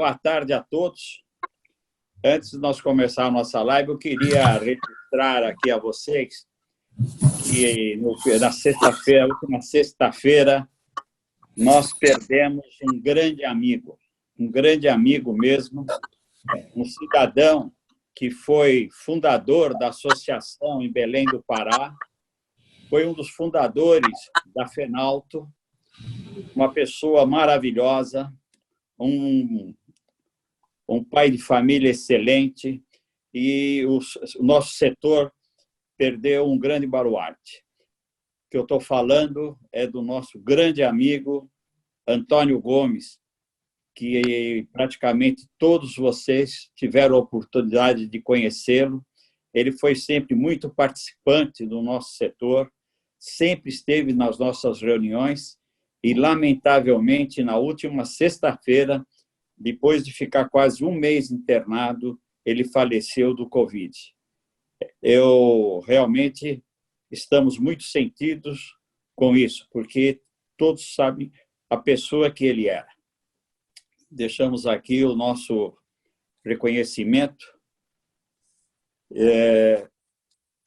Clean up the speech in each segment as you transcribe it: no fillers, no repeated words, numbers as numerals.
boa tarde a todos. Antes de nós começar a nossa live, eu queria registrar aqui a vocês que na sexta-feira, última sexta-feira, nós perdemos um grande amigo mesmo, um cidadão que foi fundador da associação em Belém do Pará, foi um dos fundadores da FENALTO, uma pessoa maravilhosa, um pai de família excelente, e o nosso setor perdeu um grande baluarte. O que eu estou falando é do nosso grande amigo Antônio Gomes, que praticamente todos vocês tiveram a oportunidade de conhecê-lo. Ele foi sempre muito participante do nosso setor, sempre esteve nas nossas reuniões e, lamentavelmente, na última sexta-feira, depois de ficar quase um mês internado, ele faleceu do Covid. Realmente estamos muito sentidos com isso, porque todos sabem a pessoa que ele era. Deixamos aqui o nosso reconhecimento.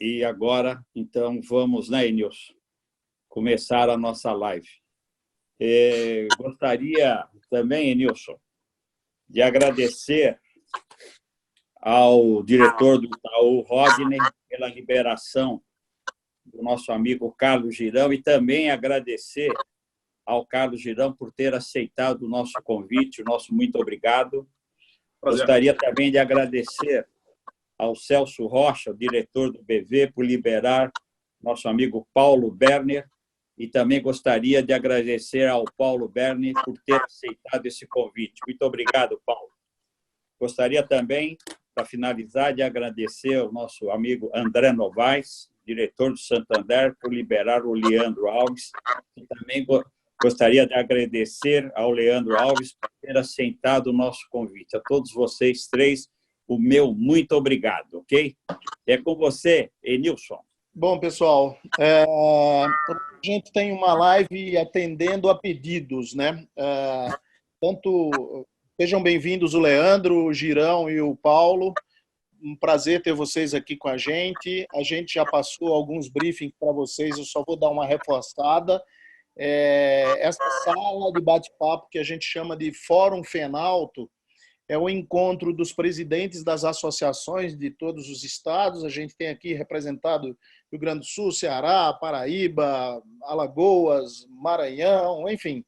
E agora, então, vamos, né, Enilson, começar a nossa live. Gostaria também, Enilson, de agradecer ao diretor do Itaú, Rodney, pela liberação do nosso amigo Carlos Girão, e também agradecer ao Carlos Girão por ter aceitado o nosso convite, o nosso muito obrigado. Gostaria também de agradecer ao Celso Rocha, o diretor do BV, por liberar nosso amigo Paulo Berner, e também gostaria de agradecer ao Paulo Berner por ter aceitado esse convite. Muito obrigado, Paulo. Gostaria também, para finalizar, de agradecer ao nosso amigo André Novaes, diretor do Santander, por liberar o Leandro Alves, e também gostaria de agradecer ao Leandro Alves por ter aceitado o nosso convite. A todos vocês três, o meu muito obrigado, ok? É com você, Enilson. Bom, pessoal, a gente tem uma live atendendo a pedidos, né? Sejam bem-vindos o Leandro, o Girão e o Paulo. Um prazer ter vocês aqui com a gente. A gente já passou alguns briefings para vocês, eu só vou dar uma reforçada. Essa sala de bate-papo que a gente chama de Fórum FENALTO é o encontro dos presidentes das associações de todos os estados. A gente tem aqui representado Rio Grande do Sul, Ceará, Paraíba, Alagoas, Maranhão, enfim.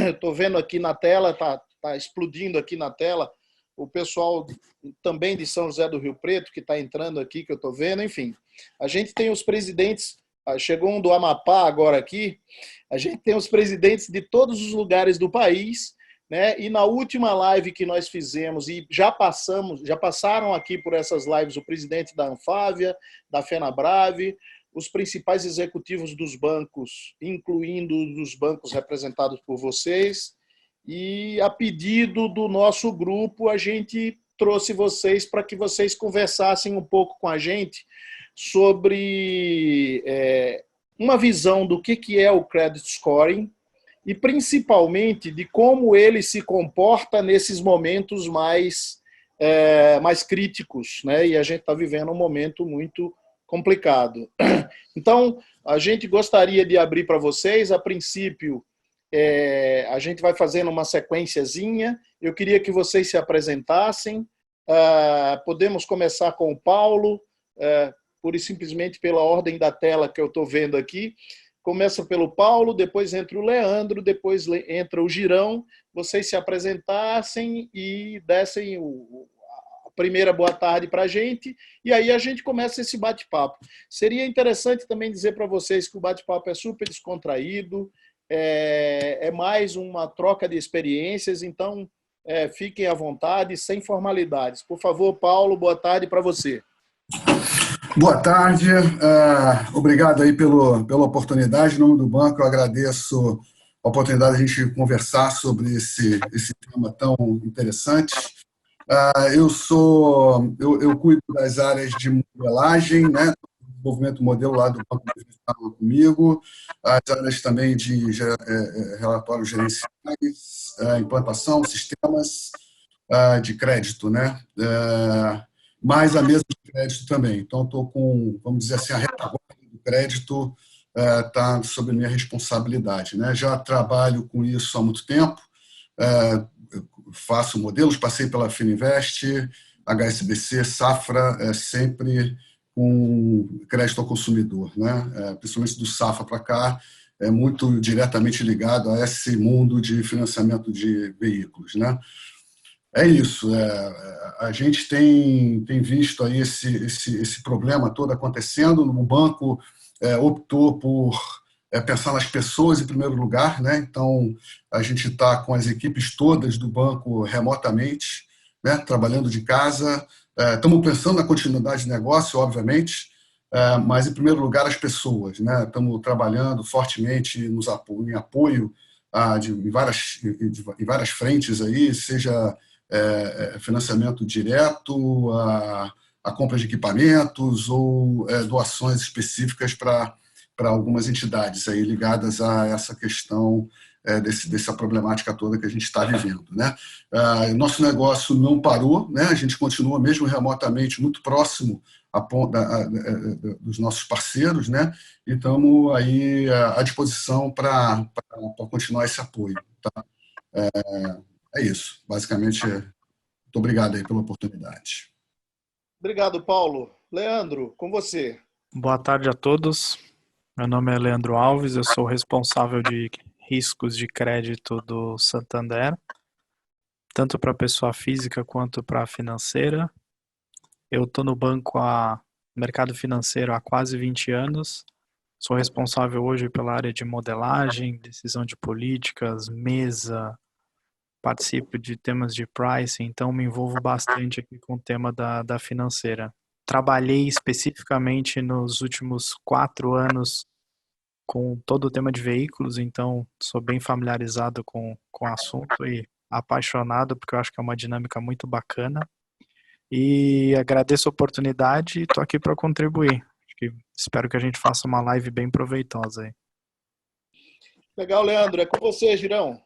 Estou vendo aqui na tela, está explodindo aqui na tela, o pessoal também de São José do Rio Preto, que está entrando aqui, que eu estou vendo, enfim. A gente tem os presidentes, chegou um do Amapá agora aqui, a gente tem os presidentes de todos os lugares do país, né? E na última live que nós fizemos, e já passaram aqui por essas lives o presidente da Anfávia, da FenaBrave, os principais executivos dos bancos, incluindo os bancos representados por vocês, e a pedido do nosso grupo, a gente trouxe vocês para que vocês conversassem um pouco com a gente sobre uma visão do que é o credit scoring, e principalmente de como ele se comporta nesses momentos mais críticos, né? E a gente está vivendo um momento muito complicado. Então, a gente gostaria de abrir para vocês, a princípio, a gente vai fazendo uma sequenciazinha, eu queria que vocês se apresentassem, podemos começar com o Paulo, pura e simplesmente pela ordem da tela que eu estou vendo aqui. Começa pelo Paulo, depois entra o Leandro, depois entra o Girão, vocês se apresentassem e dessem a primeira boa tarde para a gente, e aí a gente começa esse bate-papo. Seria interessante também dizer para vocês que o bate-papo é super descontraído, é mais uma troca de experiências, então fiquem à vontade, sem formalidades. Por favor, Paulo, boa tarde para você. Boa tarde, obrigado aí pela oportunidade. Em nome do banco, eu agradeço a oportunidade de a gente conversar sobre esse tema tão interessante. Eu cuido das áreas de modelagem, né? Desenvolvimento modelo lá do Banco estava comigo, as áreas também de relatórios gerenciais, implantação, sistemas, de crédito, né? Mais a mesa de crédito também. Então, estou com, vamos dizer assim, a retaguarda do crédito está sob minha responsabilidade, né? Já trabalho com isso há muito tempo, faço modelos, passei pela Fininvest, HSBC, Safra, sempre com crédito ao consumidor, né? Principalmente do Safra para cá, é muito diretamente ligado a esse mundo de financiamento de veículos, né? É isso. A gente tem visto aí esse problema todo acontecendo. O banco optou por pensar nas pessoas em primeiro lugar, né? Então, a gente está com as equipes todas do banco remotamente, né? Trabalhando de casa. Estamos pensando na continuidade de negócio, obviamente, mas, em primeiro lugar, as pessoas, né? Estamos trabalhando fortemente em apoio em várias frentes aí, seja financiamento direto, a compra de equipamentos ou doações específicas para algumas entidades aí ligadas a essa questão dessa problemática toda que a gente está vivendo, né? Nosso negócio não parou, né? A gente continua mesmo remotamente muito próximo dos nossos parceiros, né? E estamos aí à disposição para continuar esse apoio, tá? É isso, basicamente. Muito obrigado aí pela oportunidade. Obrigado, Paulo. Leandro, com você. Boa tarde a todos. Meu nome é Leandro Alves, eu sou responsável de riscos de crédito do Santander, tanto para pessoa física quanto para financeira. Eu estou no mercado financeiro há quase 20 anos. Sou responsável hoje pela área de modelagem, decisão de políticas, mesa, participo de temas de pricing, então me envolvo bastante aqui com o tema da financeira. Trabalhei especificamente nos últimos 4 anos com todo o tema de veículos, então sou bem familiarizado com o assunto e apaixonado, porque eu acho que é uma dinâmica muito bacana. E agradeço a oportunidade e estou aqui para contribuir. Espero que a gente faça uma live bem proveitosa aí. Legal, Leandro. É com você, Girão.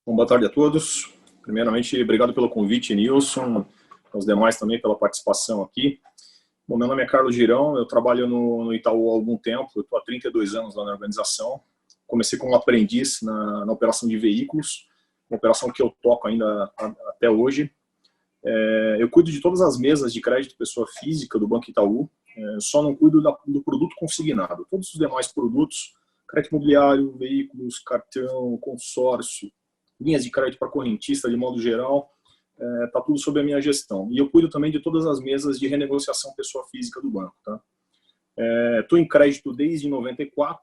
Bom, boa tarde a todos. Primeiramente, obrigado pelo convite, Nilson, aos demais também pela participação aqui. Bom, meu nome é Carlos Girão, eu trabalho no Itaú há algum tempo, eu estou há 32 anos lá na organização. Comecei como aprendiz na operação de veículos, uma operação que eu toco ainda até hoje. Eu cuido de todas as mesas de crédito pessoa física do Banco Itaú, só não cuido do produto consignado. Todos os demais produtos, crédito imobiliário, veículos, cartão, consórcio, linhas de crédito para correntista, de modo geral, está tudo sob a minha gestão. E eu cuido também de todas as mesas de renegociação pessoa física do banco. Estou em crédito desde 94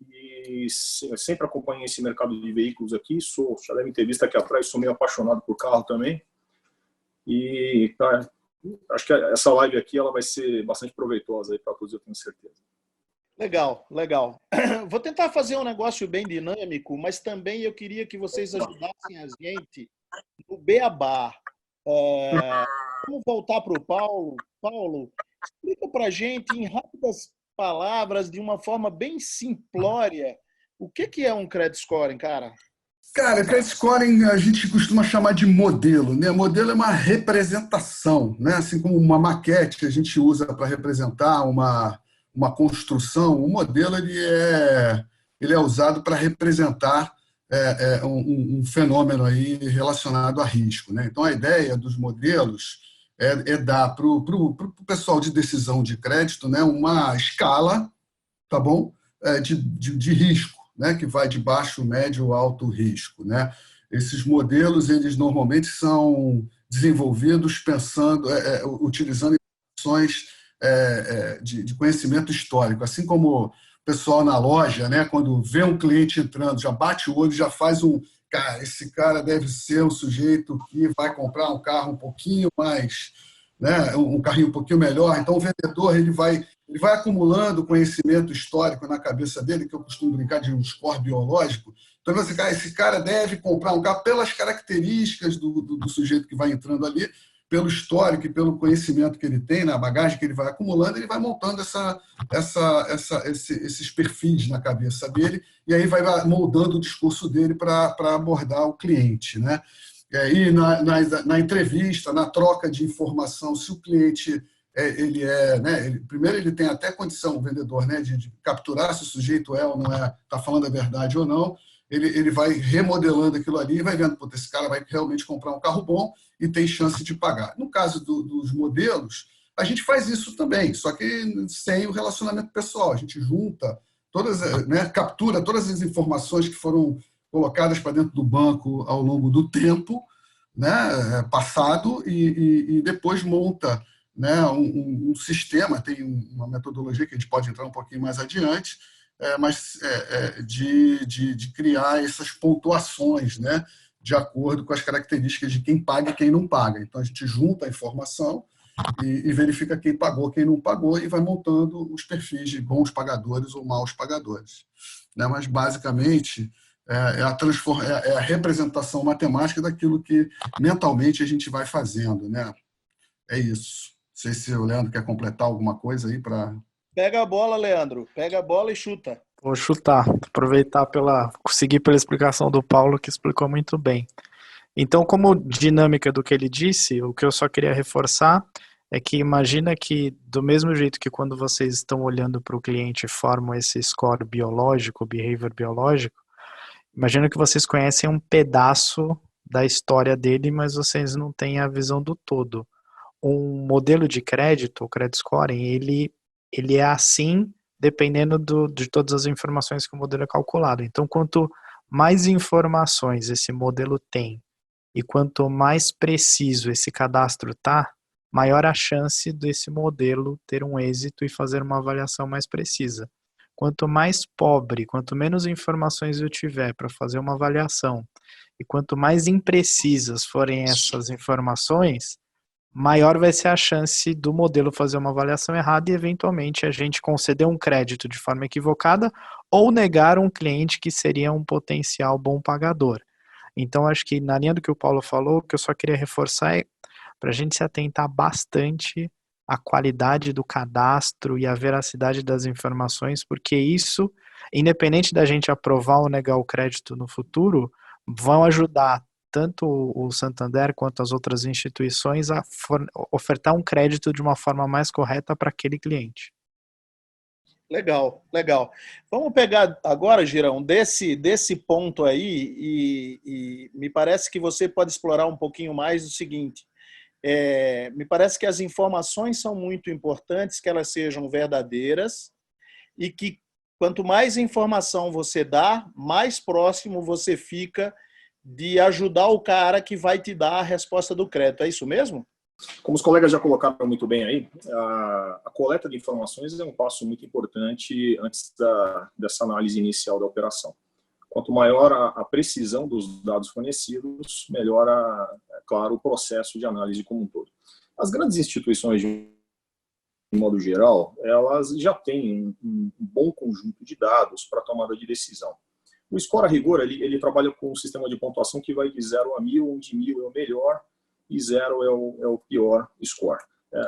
e sempre acompanhei esse mercado de veículos aqui. Já devem ter visto aqui atrás, sou meio apaixonado por carro também. E acho que essa live aqui ela vai ser bastante proveitosa para todos, eu tenho certeza. Legal, legal. Vou tentar fazer um negócio bem dinâmico, mas também eu queria que vocês ajudassem a gente no beabá. Vamos voltar para o Paulo. Paulo, explica para a gente, em rápidas palavras, de uma forma bem simplória, o que é um credit scoring, cara? Cara, credit scoring a gente costuma chamar de modelo, né? Modelo é uma representação, né? Assim como uma maquete que a gente usa para representar uma construção, o modelo ele é usado para representar um fenômeno aí relacionado a risco, né? Então, a ideia dos modelos é dar para o pessoal de decisão de crédito, né, uma escala, tá bom? De risco, né, que vai de baixo, médio, alto risco, né? Esses modelos eles normalmente são desenvolvidos pensando, utilizando informações de conhecimento histórico, assim como o pessoal na loja, né, quando vê um cliente entrando, já bate o olho, já faz cara, esse cara deve ser um sujeito que vai comprar um carro um pouquinho mais, né, um carrinho um pouquinho melhor. Então, o vendedor ele vai acumulando conhecimento histórico na cabeça dele, que eu costumo brincar de um score biológico. Então, esse cara deve comprar um carro pelas características do sujeito que vai entrando ali, pelo histórico e pelo conhecimento que ele tem, na bagagem que ele vai acumulando, ele vai montando esses perfis na cabeça dele e aí vai moldando o discurso dele para abordar o cliente, né? E na entrevista, na troca de informação, se o cliente primeiro ele tem até condição, o vendedor, né, de capturar se o sujeito é ou não é, está falando a verdade ou não, ele vai remodelando aquilo ali e vai vendo, pô, esse cara vai realmente comprar um carro bom e tem chance de pagar. No caso dos modelos, a gente faz isso também, só que sem o relacionamento pessoal. A gente junta captura todas as informações que foram colocadas para dentro do banco ao longo do tempo, né, passado, e depois monta, né, um sistema, tem uma metodologia que a gente pode entrar um pouquinho mais adiante, de criar essas pontuações, né, de acordo com as características de quem paga e quem não paga. Então, a gente junta a informação e verifica quem pagou, quem não pagou, e vai montando os perfis de bons pagadores ou maus pagadores. Né? Mas, basicamente, é a representação matemática daquilo que mentalmente a gente vai fazendo. Né? É isso. Não sei se o Leandro quer completar alguma coisa aí para... Pega a bola, Leandro. Pega a bola e chuta. Vou chutar, aproveitar seguir pela explicação do Paulo, que explicou muito bem. Então, como dinâmica do que ele disse, o que eu só queria reforçar é que imagina que, do mesmo jeito que quando vocês estão olhando para o cliente e formam esse score biológico, behavior biológico, imagina que vocês conhecem um pedaço da história dele, mas vocês não têm a visão do todo. Um modelo de crédito, o credit scoring, ele é assim, dependendo de todas as informações que o modelo é calculado. Então, quanto mais informações esse modelo tem e quanto mais preciso esse cadastro está, maior a chance desse modelo ter um êxito e fazer uma avaliação mais precisa. Quanto mais pobre, quanto menos informações eu tiver para fazer uma avaliação, e quanto mais imprecisas forem essas informações, maior vai ser a chance do modelo fazer uma avaliação errada e, eventualmente, a gente conceder um crédito de forma equivocada ou negar um cliente que seria um potencial bom pagador. Então, acho que, na linha do que o Paulo falou, o que eu só queria reforçar é para a gente se atentar bastante à qualidade do cadastro e à veracidade das informações, porque isso, independente da gente aprovar ou negar o crédito no futuro, vão ajudar tanto o Santander quanto as outras instituições a ofertar um crédito de uma forma mais correta para aquele cliente. Legal, legal. Vamos pegar agora, Girão, desse ponto aí, e me parece que você pode explorar um pouquinho mais o seguinte. Me parece que as informações são muito importantes, que elas sejam verdadeiras, e que quanto mais informação você dá, mais próximo você fica de ajudar o cara que vai te dar a resposta do crédito. É isso mesmo? Como os colegas já colocaram muito bem aí, a coleta de informações é um passo muito importante antes dessa análise inicial da operação. Quanto maior a precisão dos dados fornecidos, melhor, claro, o processo de análise como um todo. As grandes instituições, de modo geral, elas já têm um bom conjunto de dados para a tomada de decisão. O score, a rigor, ele trabalha com um sistema de pontuação que vai de 0 a 1000, onde 1000 é o melhor e 0 é o pior score.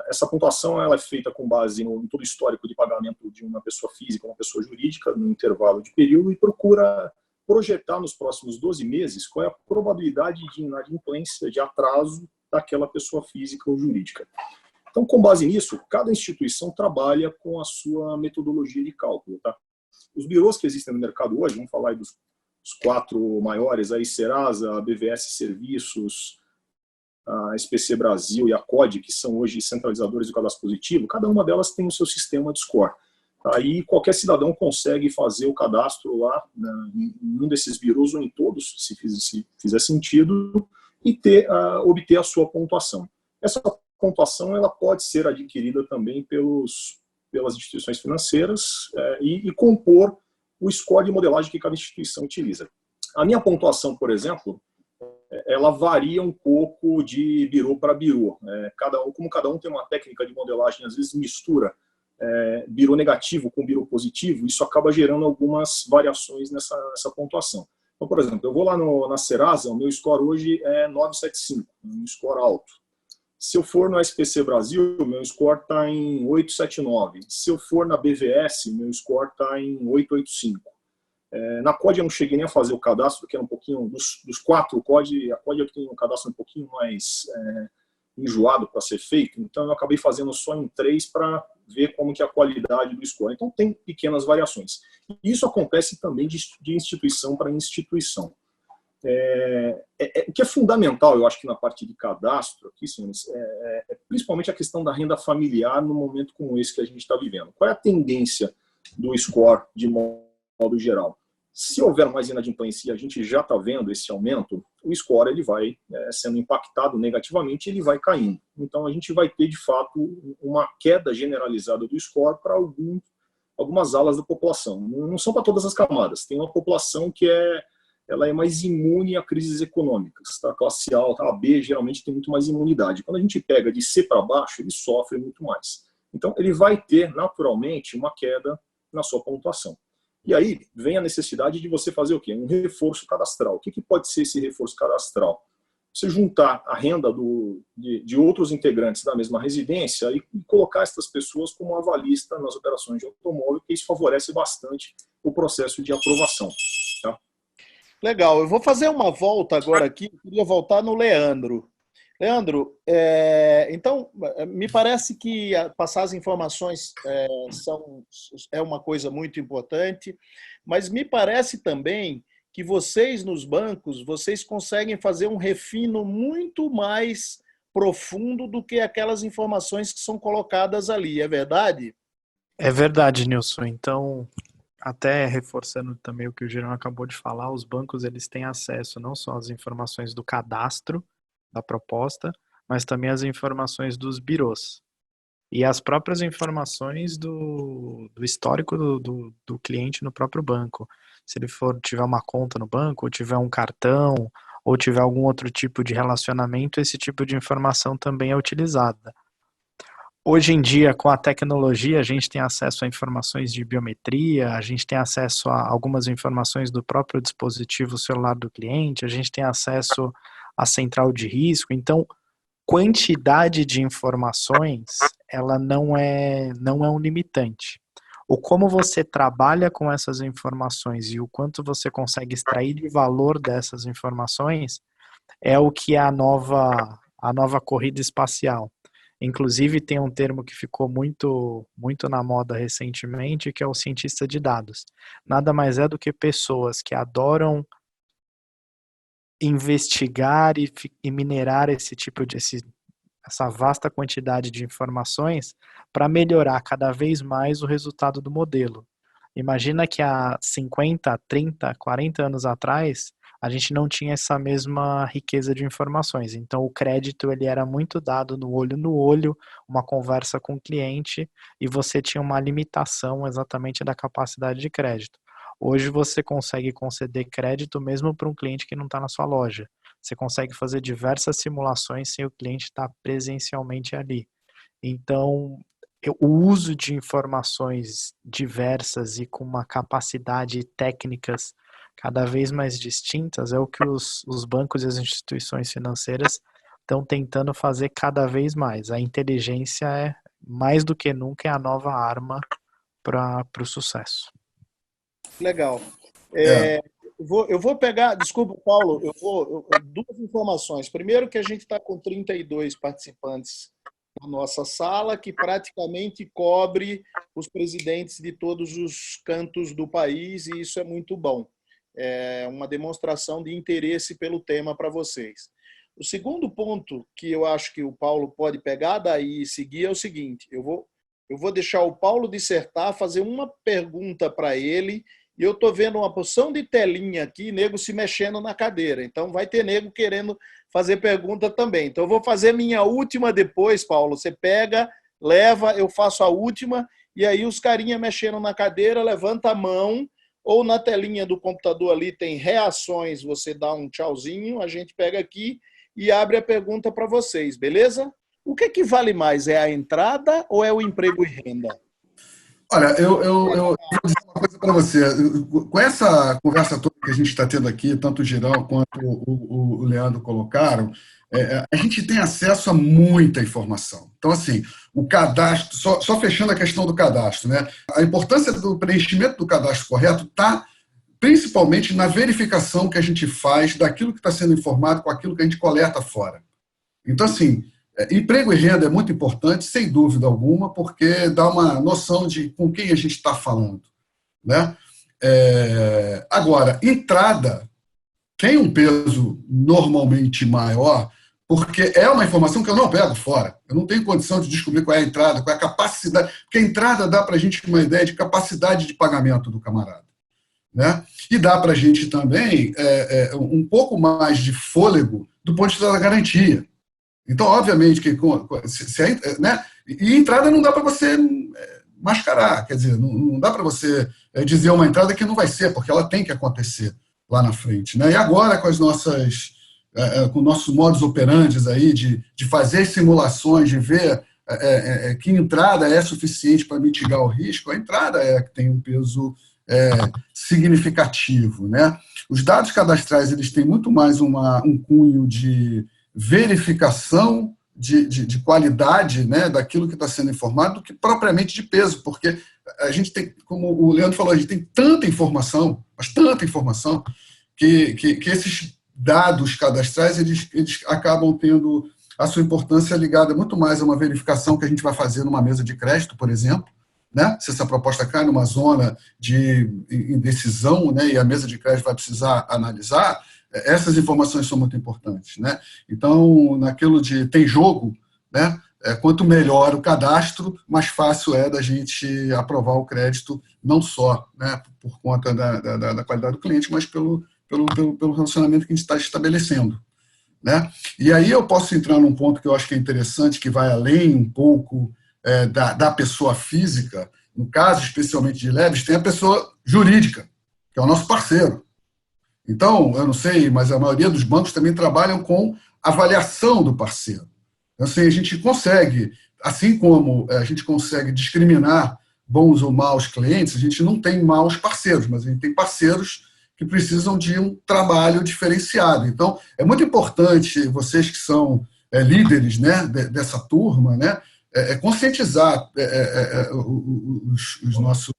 Essa pontuação ela é feita com base em todo o histórico de pagamento de uma pessoa física ou uma pessoa jurídica, no intervalo de período, e procura projetar nos próximos 12 meses qual é a probabilidade de inadimplência, de atraso daquela pessoa física ou jurídica. Então, com base nisso, cada instituição trabalha com a sua metodologia de cálculo. Tá? Os birôs que existem no mercado hoje, vamos falar aí dos 4 maiores, a Serasa, a BVS Serviços, a SPC Brasil e a COD, que são hoje centralizadores do cadastro positivo, cada uma delas tem o seu sistema de score. Aí qualquer cidadão consegue fazer o cadastro lá em um desses birôs ou em todos, se fizer sentido, e obter a sua pontuação. Essa pontuação ela pode ser adquirida também pelas instituições financeiras e compor o score de modelagem que cada instituição utiliza. A minha pontuação, por exemplo, ela varia um pouco de birô para birô. Como cada um tem uma técnica de modelagem, às vezes mistura birô negativo com birô positivo, isso acaba gerando algumas variações nessa pontuação. Então, por exemplo, eu vou lá na Serasa, o meu score hoje é 975, um score alto. Se eu for no SPC Brasil, o meu score está em 879. Se eu for na BVS, meu score está em 885. Na COD eu não cheguei nem a fazer o cadastro, que era um pouquinho, dos 4 COD, a COD tem um cadastro um pouquinho mais enjoado para ser feito, então eu acabei fazendo só em 3 para ver como que é a qualidade do score. Então tem pequenas variações. E isso acontece também de instituição para instituição. O que é fundamental, eu acho que na parte de cadastro, aqui, senhores, principalmente a questão da renda familiar no momento como esse que a gente está vivendo. Qual é a tendência do score de modo geral? Se houver mais inadimplência e a gente já está vendo esse aumento, o score ele vai sendo impactado negativamente, ele vai caindo. Então a gente vai ter, de fato, uma queda generalizada do score para algumas alas da população. Não são para todas as camadas. Tem uma população que ela é mais imune a crises econômicas. Tá? A classe A, a B, geralmente tem muito mais imunidade. Quando a gente pega de C para baixo, ele sofre muito mais. Então ele vai ter, naturalmente, uma queda na sua pontuação. E aí vem a necessidade de você fazer o quê? Um reforço cadastral. O que pode ser esse reforço cadastral? Você juntar a renda de outros integrantes da mesma residência e colocar essas pessoas como avalista nas operações de automóvel, que isso favorece bastante o processo de aprovação. Tá? Legal. Eu vou fazer uma volta agora aqui. Eu queria voltar no Leandro. Leandro, então, me parece que passar as informações é uma coisa muito importante, mas me parece também que vocês, nos bancos, vocês conseguem fazer um refino muito mais profundo do que aquelas informações que são colocadas ali, é verdade? É verdade, Nilson. Então, até reforçando também o que o Girão acabou de falar, os bancos eles têm acesso não só às informações do cadastro, da proposta, mas também as informações dos birôs e as próprias informações do histórico do cliente no próprio banco. Se ele tiver uma conta no banco, ou tiver um cartão, ou tiver algum outro tipo de relacionamento, esse tipo de informação também é utilizada. Hoje em dia, com a tecnologia, a gente tem acesso a informações de biometria, a gente tem acesso a algumas informações do próprio dispositivo celular do cliente, a gente tem acesso a central de risco. Então, quantidade de informações, ela não é um limitante. O como você trabalha com essas informações e o quanto você consegue extrair de valor dessas informações é o que é a nova corrida espacial. Inclusive, tem um termo que ficou muito na moda recentemente, que é o cientista de dados. Nada mais é do que pessoas que adoram investigar e minerar essa vasta quantidade de informações para melhorar cada vez mais o resultado do modelo. Imagina que há 50, 30, 40 anos atrás, a gente não tinha essa mesma riqueza de informações. Então, o crédito ele era muito dado no olho, uma conversa com o cliente, e você tinha uma limitação exatamente da capacidade de crédito. Hoje você consegue conceder crédito mesmo para um cliente que não está na sua loja. Você consegue fazer diversas simulações sem o cliente estar presencialmente ali. Então, o uso de informações diversas e com uma capacidade e técnicas cada vez mais distintas é o que os bancos e as instituições financeiras estão tentando fazer cada vez mais. A inteligência mais do que nunca, é a nova arma para o sucesso. Legal. Eu vou pegar, desculpa, Paulo, duas informações. Primeiro, que a gente está com 32 participantes na nossa sala, que praticamente cobre os presidentes de todos os cantos do país, e isso é muito bom. É uma demonstração de interesse pelo tema para vocês. O segundo ponto que eu acho que o Paulo pode pegar daí e seguir é o seguinte: eu vou deixar o Paulo dissertar, fazer uma pergunta para ele. E eu estou vendo uma porção de telinha aqui, nego se mexendo na cadeira. Então, vai ter nego querendo fazer pergunta também. Então, eu vou fazer minha última depois, Paulo. Você pega, leva, eu faço a última, e aí os carinha mexendo na cadeira, levanta a mão, ou na telinha do computador ali tem reações, você dá um tchauzinho, a gente pega aqui e abre a pergunta para vocês, beleza? O que vale mais, é a entrada ou é o emprego e renda? Olha, eu vou dizer uma coisa para você. Com essa conversa toda que a gente está tendo aqui, tanto o Girão quanto o Leandro colocaram, a gente tem acesso a muita informação. Então, assim, o cadastro, só fechando a questão do cadastro, né? A importância do preenchimento do cadastro correto está principalmente na verificação que a gente faz daquilo que está sendo informado com aquilo que a gente coleta fora. Então, assim, emprego e renda é muito importante, sem dúvida alguma, porque dá uma noção de com quem a gente está falando, né? Agora, entrada tem um peso normalmente maior, porque é uma informação que eu não pego fora. Eu não tenho condição de descobrir qual é a entrada, qual é a capacidade, porque a entrada dá para a gente uma ideia de capacidade de pagamento do camarada, né? E dá para a gente também um pouco mais de fôlego do ponto de vista da garantia. Então, obviamente, que né? E entrada não dá para você mascarar, quer dizer, não dá para você dizer uma entrada que não vai ser, porque ela tem que acontecer lá na frente, né? E agora, com as nossas, com nossos modus operandi aí de fazer simulações, de ver que entrada é suficiente para mitigar o risco, a entrada é que tem um peso significativo, né? Os dados cadastrais, eles têm muito mais um cunho de verificação de qualidade, né, daquilo que está sendo informado, do que propriamente de peso, porque a gente tem, como o Leandro falou, a gente tem tanta informação, mas tanta informação, que esses dados cadastrais, eles acabam tendo a sua importância ligada muito mais a uma verificação que a gente vai fazer numa mesa de crédito, por exemplo, né? Se essa proposta cai numa zona de indecisão, né, e a mesa de crédito vai precisar analisar, essas informações são muito importantes, né? Então, naquilo de tem jogo, né? Quanto melhor o cadastro, mais fácil é da gente aprovar o crédito, não só, né, por conta da qualidade do cliente, mas pelo relacionamento que a gente está estabelecendo, né? E aí eu posso entrar num ponto que eu acho que é interessante, que vai além um pouco da pessoa física. No caso, especialmente de leves, tem a pessoa jurídica, que é o nosso parceiro. Então, eu não sei, mas a maioria dos bancos também trabalham com avaliação do parceiro. Então, assim, a gente consegue, assim como a gente consegue discriminar bons ou maus clientes, a gente não tem maus parceiros, mas a gente tem parceiros que precisam de um trabalho diferenciado. Então, é muito importante, vocês que são líderes, né, dessa turma, né, conscientizar os nossos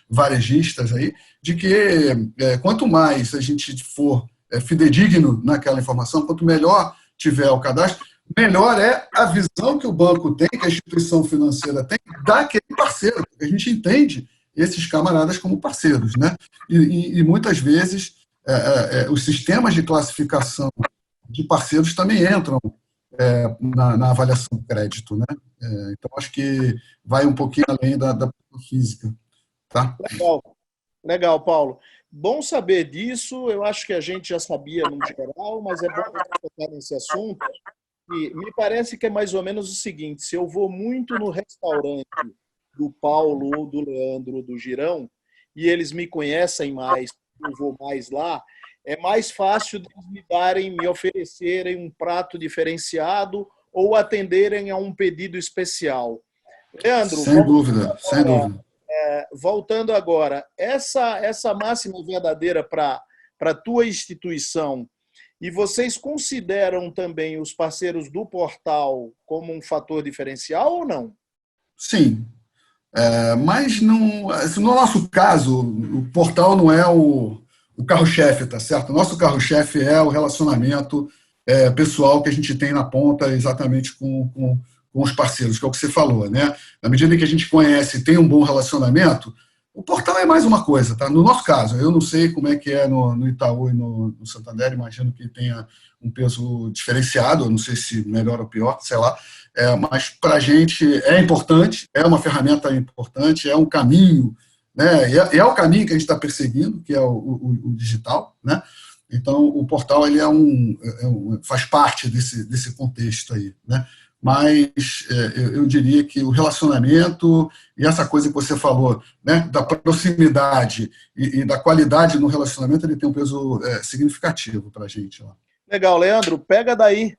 varejistas aí de que quanto mais a gente for fidedigno naquela informação, quanto melhor tiver o cadastro, melhor é a visão que o banco tem, que a instituição financeira tem, daquele parceiro, porque a gente entende esses camaradas como parceiros, né? E muitas vezes os sistemas de classificação de parceiros também entram na avaliação do crédito, né? Então, acho que vai um pouquinho além da física. Tá? Legal, Paulo. Bom saber disso. Eu acho que a gente já sabia no geral, mas é bom tocar nesse assunto. E me parece que é mais ou menos o seguinte: se eu vou muito no restaurante do Paulo ou do Leandro ou do Girão, e eles me conhecem mais, eu vou mais lá, é mais fácil de me oferecerem um prato diferenciado ou atenderem a um pedido especial. Leandro, sem dúvida. Voltando agora, essa máxima verdadeira para a tua instituição, e vocês consideram também os parceiros do portal como um fator diferencial ou não? Sim, mas não, assim, no nosso caso, o portal não é o carro-chefe, tá certo? O nosso carro-chefe é o relacionamento pessoal que a gente tem na ponta exatamente com os parceiros, que é o que você falou, né? Na medida que a gente conhece e tem um bom relacionamento, o portal é mais uma coisa, tá? No nosso caso, eu não sei como é que é no Itaú e no Santander, imagino que tenha um peso diferenciado, eu não sei se melhor ou pior, sei lá, mas para a gente é importante, é uma ferramenta importante, é um caminho, né? É o caminho que a gente está perseguindo, que é o digital, né? Então, o portal ele faz parte desse contexto aí, né? Mas eu diria que o relacionamento e essa coisa que você falou, né, da proximidade e da qualidade no relacionamento, ele tem um peso significativo para a gente lá. Legal, Leandro, pega daí.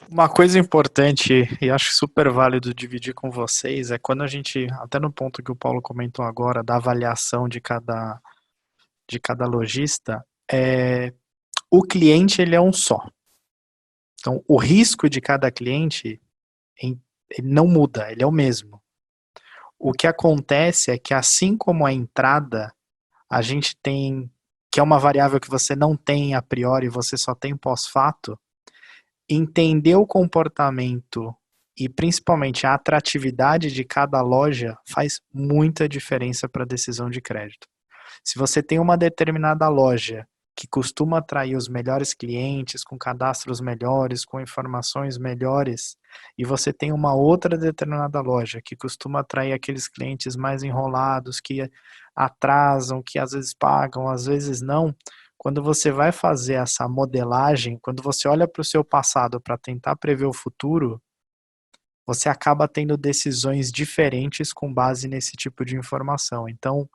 Uma coisa importante, e acho super válido dividir com vocês, é quando a gente, até no ponto que o Paulo comentou agora, da avaliação de cada lojista, o cliente ele é um só. Então, o risco de cada cliente ele não muda, ele é o mesmo. O que acontece é que, assim como a entrada, a gente tem que é uma variável que você não tem a priori, você só tem pós-fato, entender o comportamento e principalmente a atratividade de cada loja faz muita diferença para a decisão de crédito. Se você tem uma determinada loja que costuma atrair os melhores clientes, com cadastros melhores, com informações melhores, e você tem uma outra determinada loja que costuma atrair aqueles clientes mais enrolados, que atrasam, que às vezes pagam, às vezes não, quando você vai fazer essa modelagem, quando você olha para o seu passado para tentar prever o futuro, você acaba tendo decisões diferentes com base nesse tipo de informação. Então,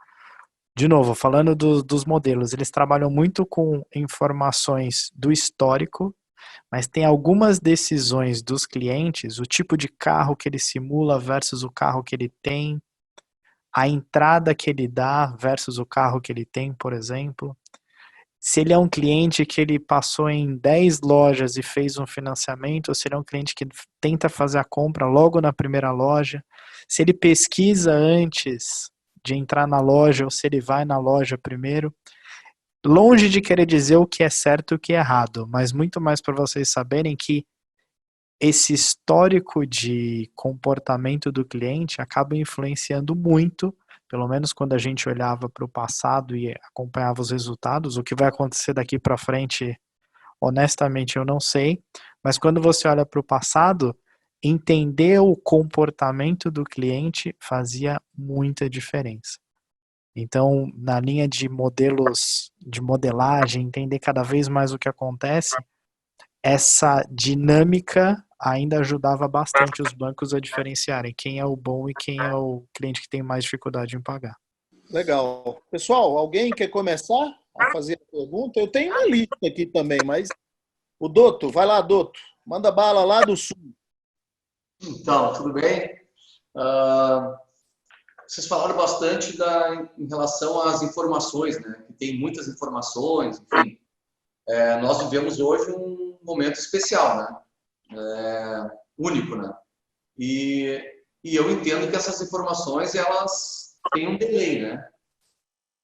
de novo, falando dos modelos, eles trabalham muito com informações do histórico, mas tem algumas decisões dos clientes, o tipo de carro que ele simula versus o carro que ele tem, a entrada que ele dá versus o carro que ele tem, por exemplo. Se ele é um cliente que ele passou em 10 lojas e fez um financiamento, ou se ele é um cliente que tenta fazer a compra logo na primeira loja, se ele pesquisa antes de entrar na loja ou se ele vai na loja primeiro. Longe de querer dizer o que é certo e o que é errado, mas muito mais para vocês saberem que esse histórico de comportamento do cliente acaba influenciando muito, pelo menos quando a gente olhava para o passado e acompanhava os resultados. O que vai acontecer daqui para frente, honestamente, eu não sei, mas quando você olha para o passado, entender o comportamento do cliente fazia muita diferença. Então, na linha de modelos de modelagem, entender cada vez mais o que acontece, essa dinâmica ainda ajudava bastante os bancos a diferenciarem quem é o bom e quem é o cliente que tem mais dificuldade em pagar. Legal. Pessoal, alguém quer começar a fazer a pergunta? Eu tenho uma lista aqui também, mas o Douto, vai lá, Douto. Manda bala lá do Sul. Então, tudo bem? Vocês falaram bastante em relação às informações, né? Que tem muitas informações, enfim. Nós vivemos hoje um momento especial, né? Único, né? E eu entendo que essas informações, elas têm um delay, né?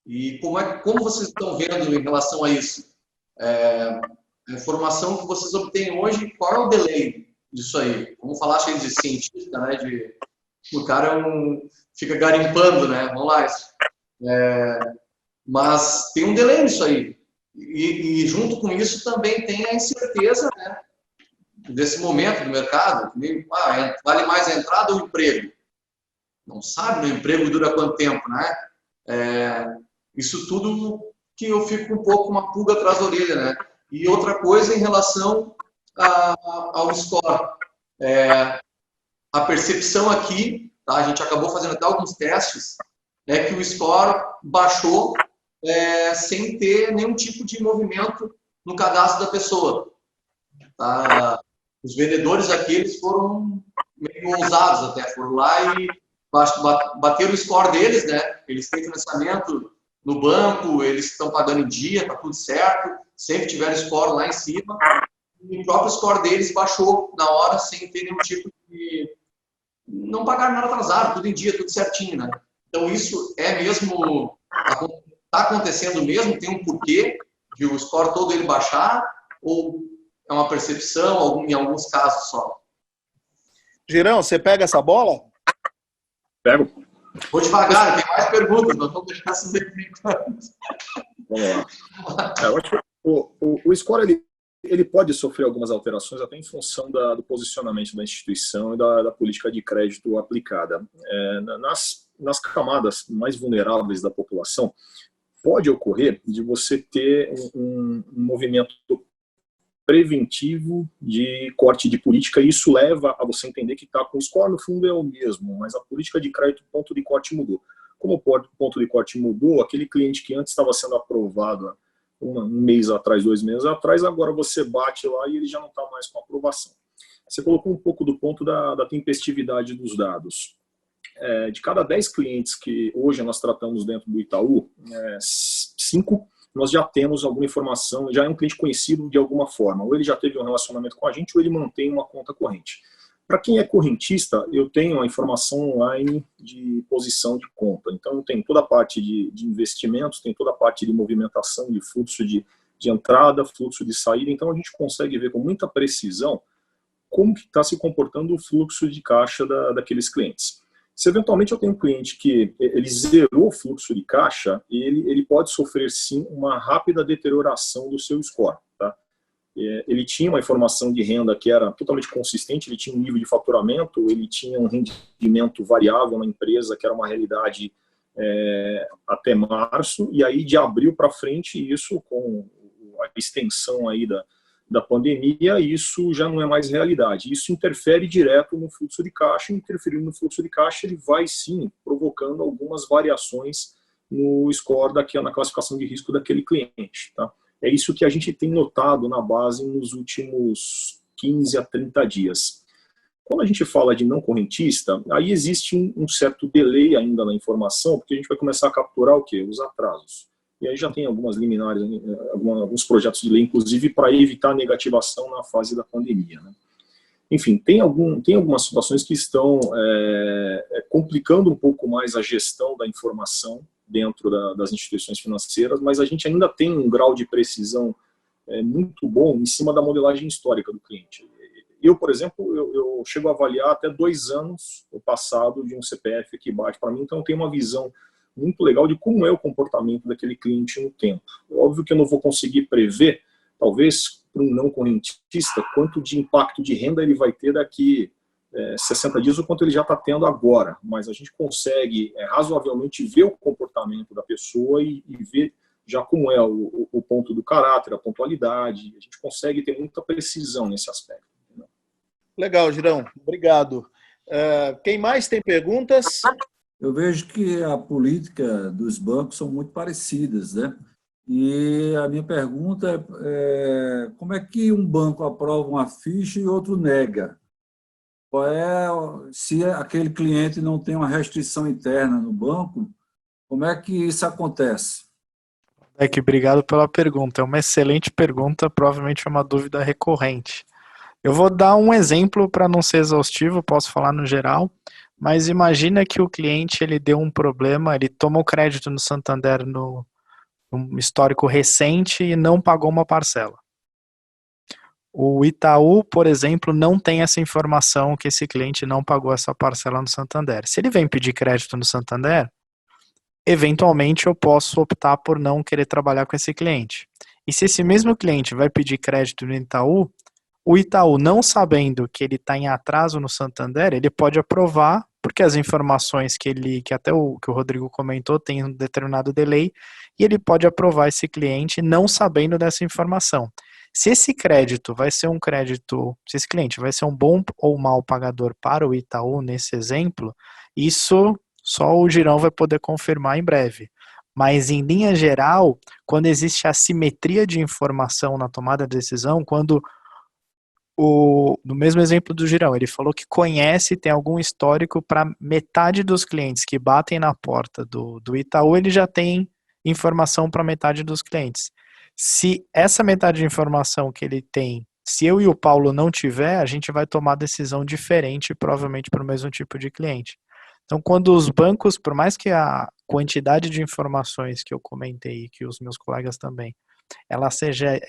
E como vocês estão vendo em relação a isso? A informação que vocês obtêm hoje, qual é o delay disso aí? Vamos falar cheio de cientista, né? O cara fica garimpando, né? Vamos lá. Mas tem um delay nisso aí. E junto com isso também tem a incerteza, né? Desse momento do mercado. Vale mais a entrada ou o emprego? Não sabe, né? O emprego dura quanto tempo, né? Isso tudo que eu fico um pouco com uma pulga atrás da orelha, né? E outra coisa em relação ao score. A percepção aqui, tá? A gente acabou fazendo até alguns testes, é que o score baixou sem ter nenhum tipo de movimento no cadastro da pessoa. Tá? Os vendedores aqui, eles foram meio ousados até, foram lá e bateram o score deles, né? Eles têm financiamento no banco, eles estão pagando em dia, tá tudo certo, sempre tiveram score lá em cima, e o próprio score deles baixou na hora, sem ter nenhum tipo de... Não pagaram nada atrasado, tudo em dia, tudo certinho, né? Então isso é mesmo... Está acontecendo mesmo? Tem um porquê de o score todo ele baixar? Ou é uma percepção, em alguns casos só? Girão, você pega essa bola? Pego. Vou devagar, tem mais perguntas, nós vamos deixar essas aqui. Vamos lá. Eu acho que o score ele pode sofrer algumas alterações até em função do posicionamento da instituição e da política de crédito aplicada. Nas camadas mais vulneráveis da população, pode ocorrer de você ter um movimento preventivo de corte de política, e isso leva a você entender que com o score no fundo é o mesmo, mas a política de crédito, o ponto de corte mudou. Como o ponto de corte mudou, aquele cliente que antes estava sendo aprovado um mês atrás, 2 meses atrás, agora você bate lá e ele já não está mais com aprovação. Você colocou um pouco do ponto da tempestividade dos dados. De cada 10 clientes que hoje nós tratamos dentro do Itaú, 5 nós já temos alguma informação, já é um cliente conhecido de alguma forma, ou ele já teve um relacionamento com a gente, ou ele mantém uma conta corrente. Para quem é correntista, eu tenho a informação online de posição de conta. Então, tem toda a parte de investimentos, tem toda a parte de movimentação, de fluxo de entrada, fluxo de saída. Então, a gente consegue ver com muita precisão como que está se comportando o fluxo de caixa daqueles clientes. Se eventualmente eu tenho um cliente que ele zerou o fluxo de caixa, ele pode sofrer sim uma rápida deterioração do seu score. Tá? Ele tinha uma informação de renda que era totalmente consistente, ele tinha um nível de faturamento, ele tinha um rendimento variável na empresa, que era uma realidade até março, e aí de abril para frente, isso com a extensão aí da pandemia, isso já não é mais realidade. Isso interfere direto no fluxo de caixa, interferindo no fluxo de caixa, ele vai sim provocando algumas variações no score na classificação de risco daquele cliente. Tá? É isso que a gente tem notado na base nos últimos 15 a 30 dias. Quando a gente fala de não correntista, aí existe um certo delay ainda na informação, porque a gente vai começar a capturar o quê? Os atrasos. E aí já tem algumas liminares, alguns projetos de lei, inclusive, para evitar a negativação na fase da pandemia. Né? Enfim, tem algumas situações que estão complicando um pouco mais a gestão da informação dentro das instituições financeiras, mas a gente ainda tem um grau de precisão muito bom em cima da modelagem histórica do cliente. Eu, por exemplo, eu chego a avaliar até 2 anos o passado de um CPF que bate para mim, então eu tenho uma visão muito legal de como é o comportamento daquele cliente no tempo. Óbvio que eu não vou conseguir prever, talvez para um não correntista, quanto de impacto de renda ele vai ter daqui 60 dias ou quanto ele já está tendo agora, mas a gente consegue razoavelmente ver o comportamento da pessoa e ver já como é o ponto do caráter, a pontualidade, a gente consegue ter muita precisão nesse aspecto. Entendeu? Legal, Girão, obrigado. Quem mais tem perguntas? Eu vejo que a política dos bancos são muito parecidas, né? E a minha pergunta é como é que um banco aprova uma ficha e outro nega? Se aquele cliente não tem uma restrição interna no banco, como é que isso acontece? Obrigado pela pergunta. É uma excelente pergunta, provavelmente é uma dúvida recorrente. Eu vou dar um exemplo para não ser exaustivo, posso falar no geral, mas imagina que o cliente ele deu um problema, ele tomou crédito no Santander no histórico recente e não pagou uma parcela. O Itaú, por exemplo, não tem essa informação que esse cliente não pagou essa parcela no Santander. Se ele vem pedir crédito no Santander, eventualmente eu posso optar por não querer trabalhar com esse cliente. E se esse mesmo cliente vai pedir crédito no Itaú, o Itaú, não sabendo que ele está em atraso no Santander, ele pode aprovar, porque as informações que até o Rodrigo comentou, tem um determinado delay, e ele pode aprovar esse cliente não sabendo dessa informação. Se esse crédito vai ser se esse cliente vai ser um bom ou mau pagador para o Itaú, nesse exemplo, isso só o Girão vai poder confirmar em breve. Mas, em linha geral, quando existe assimetria de informação na tomada de decisão, quando no mesmo exemplo do Girão, ele falou que conhece, tem algum histórico para metade dos clientes que batem na porta do Itaú, ele já tem informação para metade dos clientes. Se essa metade de informação que ele tem, se eu e o Paulo não tiver, a gente vai tomar decisão diferente, provavelmente para o mesmo tipo de cliente. Então, quando os bancos, por mais que a quantidade de informações que eu comentei, que os meus colegas também, ela seja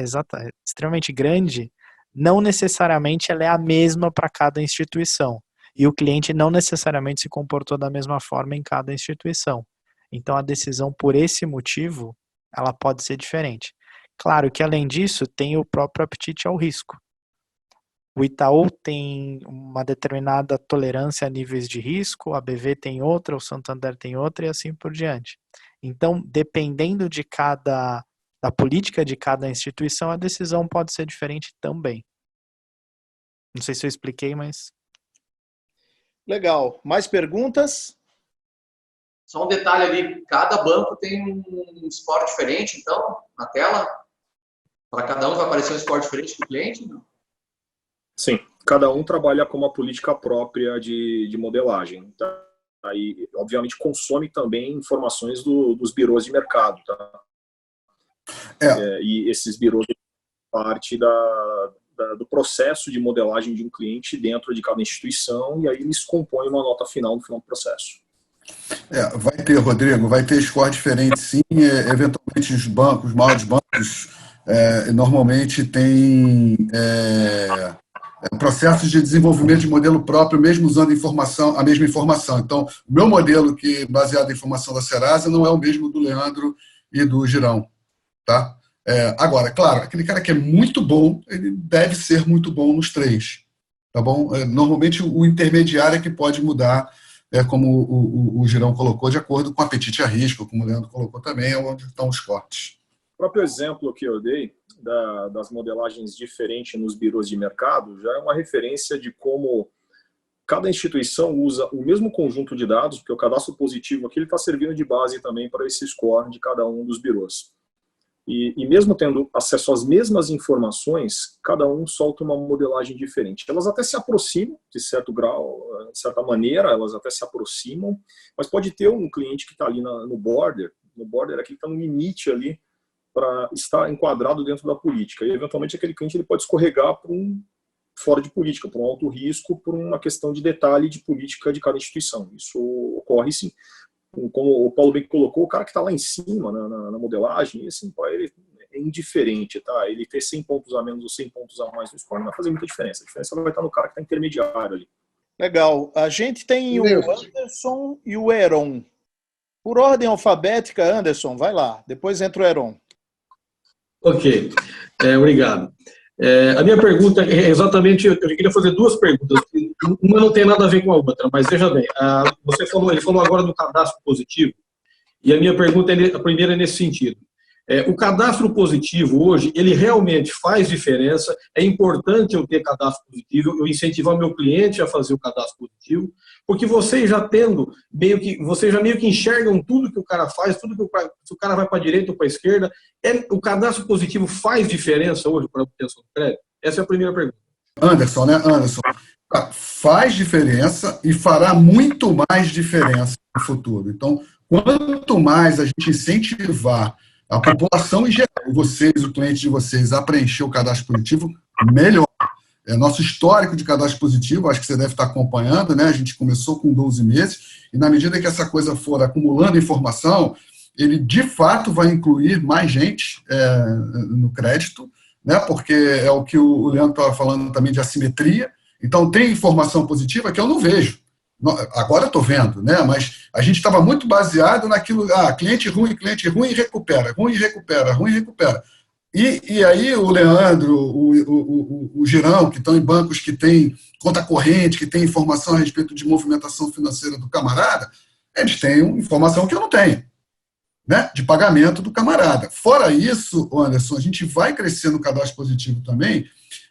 extremamente grande, não necessariamente ela é a mesma para cada instituição. E o cliente não necessariamente se comportou da mesma forma em cada instituição. Então, a decisão, por esse motivo, ela pode ser diferente. Claro que, além disso, tem o próprio apetite ao risco. O Itaú tem uma determinada tolerância a níveis de risco, a BV tem outra, o Santander tem outra e assim por diante. Então, dependendo da política de cada instituição, a decisão pode ser diferente também. Não sei se eu expliquei, mas... Legal. Mais perguntas? Só um detalhe ali, cada banco tem um score diferente, então, na tela? Para cada um vai aparecer um score diferente do cliente? Não? Sim, cada um trabalha com uma política própria de modelagem. Então, aí, obviamente, consome também informações dos birôs de mercado. Tá? E esses birôs parte do processo de modelagem de um cliente dentro de cada instituição, e aí eles compõem uma nota final no final do processo. Vai ter, Rodrigo, vai ter score diferente, sim. Eventualmente, os bancos, os maiores bancos, normalmente têm processos de desenvolvimento de modelo próprio, mesmo usando a mesma informação. Então, o meu modelo, que baseado em informação da Serasa, não é o mesmo do Leandro e do Girão. Tá? Agora, claro, aquele cara que é muito bom, ele deve ser muito bom nos três. Tá bom? Normalmente, o intermediário é que pode mudar, como o Girão colocou, de acordo com o apetite a risco, como o Leandro colocou também, é onde estão os cortes. O próprio exemplo que eu dei das modelagens diferentes nos birôs de mercado já é uma referência de como cada instituição usa o mesmo conjunto de dados, porque o cadastro positivo aqui está servindo de base também para esse score de cada um dos birôs. E mesmo tendo acesso às mesmas informações, cada um solta uma modelagem diferente. Elas até se aproximam, de certo grau, de certa maneira, elas até se aproximam, mas pode ter um cliente que está ali no border aqui que está no limite ali para estar enquadrado dentro da política. E, eventualmente, aquele cliente ele pode escorregar para fora de política, para um alto risco, por uma questão de detalhe de política de cada instituição. Isso ocorre, sim. Como o Paulo bem colocou, o cara que está lá em cima na modelagem, assim, ele é indiferente, tá? Ele ter 100 pontos a menos ou 100 pontos a mais no score não vai fazer muita diferença. A diferença vai estar no cara que está intermediário ali. Legal. A gente tem o Anderson e o Heron. Por ordem alfabética, Anderson, vai lá. Depois entra o Heron. Ok. Obrigado. A minha pergunta é exatamente, eu queria fazer duas perguntas. Uma não tem nada a ver com a outra, mas veja bem, ele falou agora do cadastro positivo, e a minha pergunta, a primeira é nesse sentido. O cadastro positivo hoje, ele realmente faz diferença, é importante eu ter cadastro positivo, eu incentivar meu cliente a fazer o cadastro positivo, porque vocês já meio que enxergam tudo que o cara faz, se o cara vai para a direita ou para a esquerda, o cadastro positivo faz diferença hoje para a obtenção do crédito? Essa é a primeira pergunta. Anderson, faz diferença e fará muito mais diferença no futuro. Então, quanto mais a gente incentivar a população em geral, vocês, o cliente de vocês, a preencher o cadastro positivo, melhor. Nosso histórico de cadastro positivo, acho que você deve estar acompanhando, né? A gente começou com 12 meses, e na medida que essa coisa for acumulando informação, ele de fato vai incluir mais gente no crédito, né? Porque é o que o Leandro estava falando também de assimetria. Então, tem informação positiva que eu não vejo. Agora eu estou vendo, né? Mas a gente estava muito baseado naquilo, cliente ruim, recupera, ruim, recupera, ruim, recupera. E aí o Leandro, o Girão, que estão em bancos que têm conta corrente, que têm informação a respeito de movimentação financeira do camarada, eles têm informação que eu não tenho, né? De pagamento do camarada. Fora isso, Anderson, a gente vai crescer no cadastro positivo também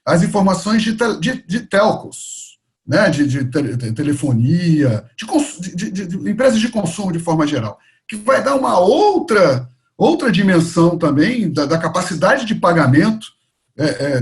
as informações de telcos, né? de telefonia, de empresas de consumo de forma geral, que vai dar uma outra dimensão também da capacidade de pagamento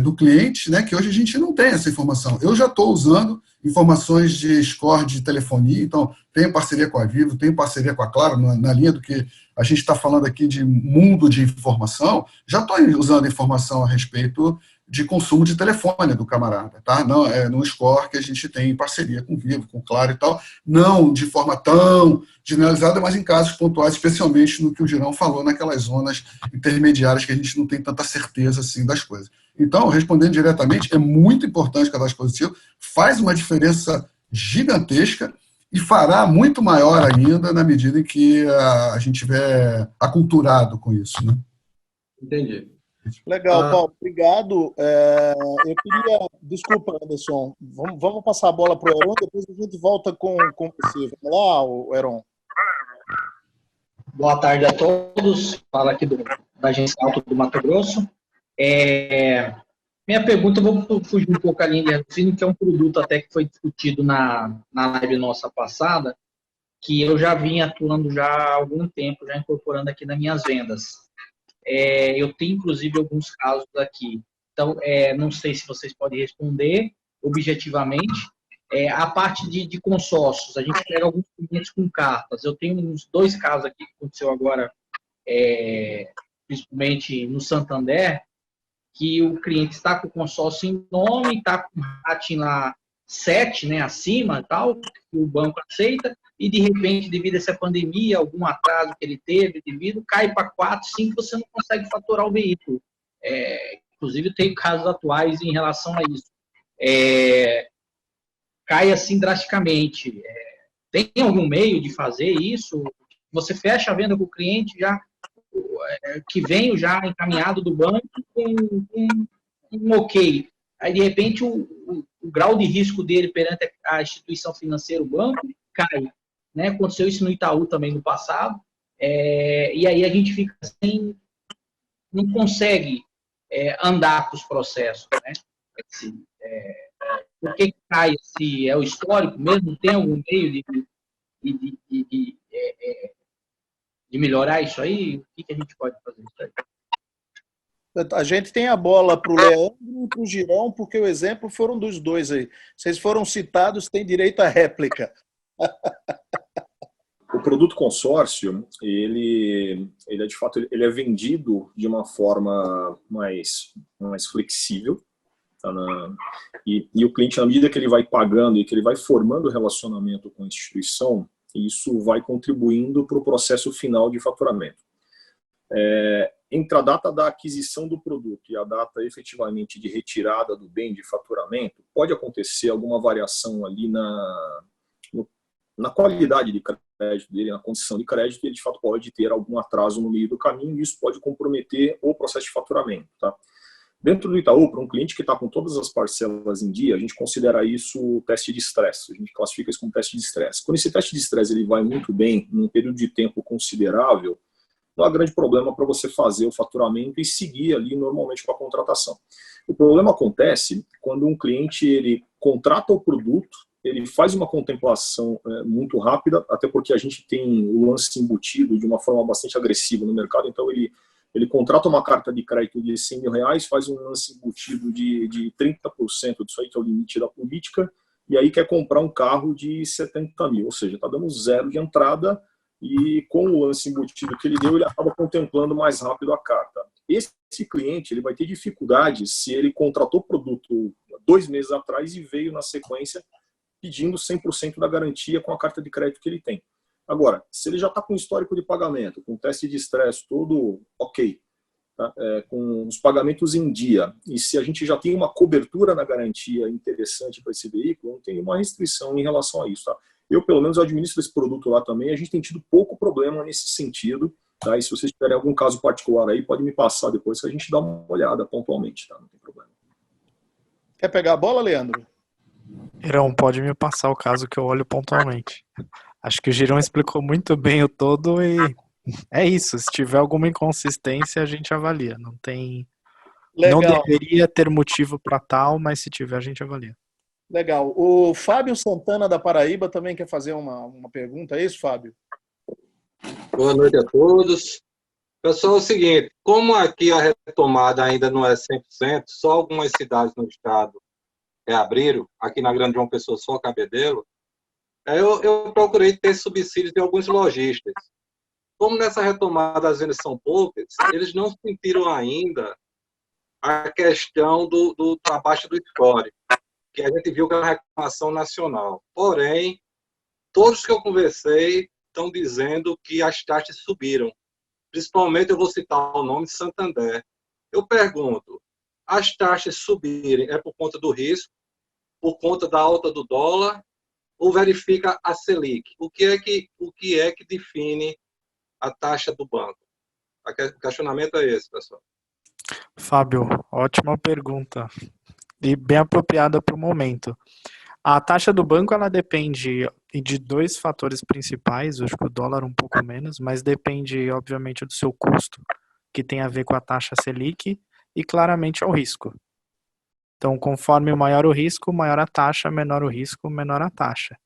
do cliente, né, que hoje a gente não tem essa informação. Eu já estou usando informações de score de telefonia, então tenho parceria com a Vivo, tenho parceria com a Claro, na linha do que a gente está falando aqui de mundo de informação, já estou usando informação a respeito de consumo de telefone do camarada, tá? Não, no score que a gente tem em parceria com o Vivo, com o Claro e tal, não de forma tão generalizada, mas em casos pontuais, especialmente no que o Girão falou, naquelas zonas intermediárias que a gente não tem tanta certeza assim das coisas. Então, respondendo diretamente, é muito importante o cadastro positivo, faz uma diferença gigantesca e fará muito maior ainda na medida em que a gente estiver aculturado com isso, né? Entendi. Legal, Paulo, obrigado. Eu queria... Desculpa, Anderson, vamos passar a bola para o Heron, depois a gente volta com você. Vamos lá, Heron. Boa tarde a todos. Fala aqui da Agência Auto do Mato Grosso. Minha pergunta, eu vou fugir um pouco a linha de raciocínio, que é um produto até que foi discutido na live nossa passada, que eu já vim atuando já há algum tempo, já incorporando aqui nas minhas vendas. Eu tenho, inclusive, alguns casos aqui. Então, não sei se vocês podem responder objetivamente. A parte de consórcios, a gente pega alguns clientes com cartas. Eu tenho uns 2 casos aqui que aconteceu agora, principalmente no Santander, que o cliente está com o consórcio em nome, está com o rating lá 7, né, acima, tal, que o banco aceita, e de repente, devido a essa pandemia, algum atraso que ele teve, cai para 4, 5, você não consegue faturar o veículo. Inclusive, tem casos atuais em relação a isso. Cai assim drasticamente. Tem algum meio de fazer isso? Você fecha a venda com o cliente já que vem já encaminhado do banco com um ok. Aí, de repente, o grau de risco dele perante a instituição financeira, o banco, cai. Né? Aconteceu isso no Itaú também no passado. E aí a gente fica assim, não consegue andar com os processos. Né? Assim, por que cai? Se é o histórico mesmo, tem algum meio de melhorar isso aí? O que a gente pode fazer isso aí? A gente tem a bola para o Leandro e para o Girão, porque o exemplo foram dos dois aí. Vocês foram citados, têm direito à réplica. O produto consórcio, ele é de fato, ele é vendido de uma forma mais flexível. Tá? E o cliente, à medida que ele vai pagando e que ele vai formando relacionamento com a instituição, isso vai contribuindo para o processo final de faturamento. Entre a data da aquisição do produto e a data efetivamente de retirada do bem de faturamento, pode acontecer alguma variação ali na qualidade de crédito dele, na condição de crédito, e ele de fato pode ter algum atraso no meio do caminho, e isso pode comprometer o processo de faturamento. Tá? Dentro do Itaú, para um cliente que está com todas as parcelas em dia, a gente considera isso o teste de estresse, a gente classifica isso como teste de estresse. Quando esse teste de estresse ele vai muito bem, num período de tempo considerável, não há grande problema para você fazer o faturamento e seguir ali normalmente com a contratação. O problema acontece quando um cliente ele contrata o produto, ele faz uma contemplação muito rápida, até porque a gente tem o lance embutido de uma forma bastante agressiva no mercado, então ele contrata uma carta de crédito de R$100 mil, faz um lance embutido de 30% disso aí, que é o limite da política, e aí quer comprar um carro de 70 mil, ou seja, está dando 0 de entrada, e com o lance embutido que ele deu, ele acaba contemplando mais rápido a carta. Esse cliente ele vai ter dificuldade se ele contratou o produto 2 meses atrás e veio na sequência pedindo 100% da garantia com a carta de crédito que ele tem. Agora, se ele já está com histórico de pagamento, com teste de estresse todo ok, tá? Com os pagamentos em dia, e se a gente já tem uma cobertura na garantia interessante para esse veículo, não tem nenhuma restrição em relação a isso. Tá? Eu, pelo menos, administro esse produto lá também, a gente tem tido pouco problema nesse sentido, tá? E se vocês tiverem algum caso particular aí, pode me passar depois que a gente dá uma olhada pontualmente, tá? Não tem problema. Quer pegar a bola, Leandro? Girão, pode me passar o caso que eu olho pontualmente. Acho que o Girão explicou muito bem o todo e é isso. Se tiver alguma inconsistência, a gente avalia. Não tem... Legal. Não deveria ter motivo para tal, mas se tiver, a gente avalia. Legal. O Fábio Santana, da Paraíba, também quer fazer uma pergunta. É isso, Fábio? Boa noite a todos. Pessoal, é o seguinte, como aqui a retomada ainda não é 100%, só algumas cidades no estado reabriram, aqui na Grande João Pessoa só Cabedelo, eu procurei ter subsídios de alguns lojistas. Como nessa retomada as vendas são poucas, eles não sentiram ainda a questão da baixa do score, que a gente viu que é uma reclamação nacional. Porém, todos que eu conversei estão dizendo que as taxas subiram. Principalmente, eu vou citar o nome de Santander. Eu pergunto, as taxas subirem é por conta do risco, por conta da alta do dólar, ou verifica a Selic? O que é que define a taxa do banco? O questionamento é esse, pessoal. Fábio, ótima pergunta e bem apropriada para o momento. A taxa do banco ela depende de 2 fatores principais, acho que o dólar um pouco menos, mas depende obviamente do seu custo, que tem a ver com a taxa Selic e claramente ao risco. Então, conforme maior o risco, maior a taxa, menor o risco, menor a taxa.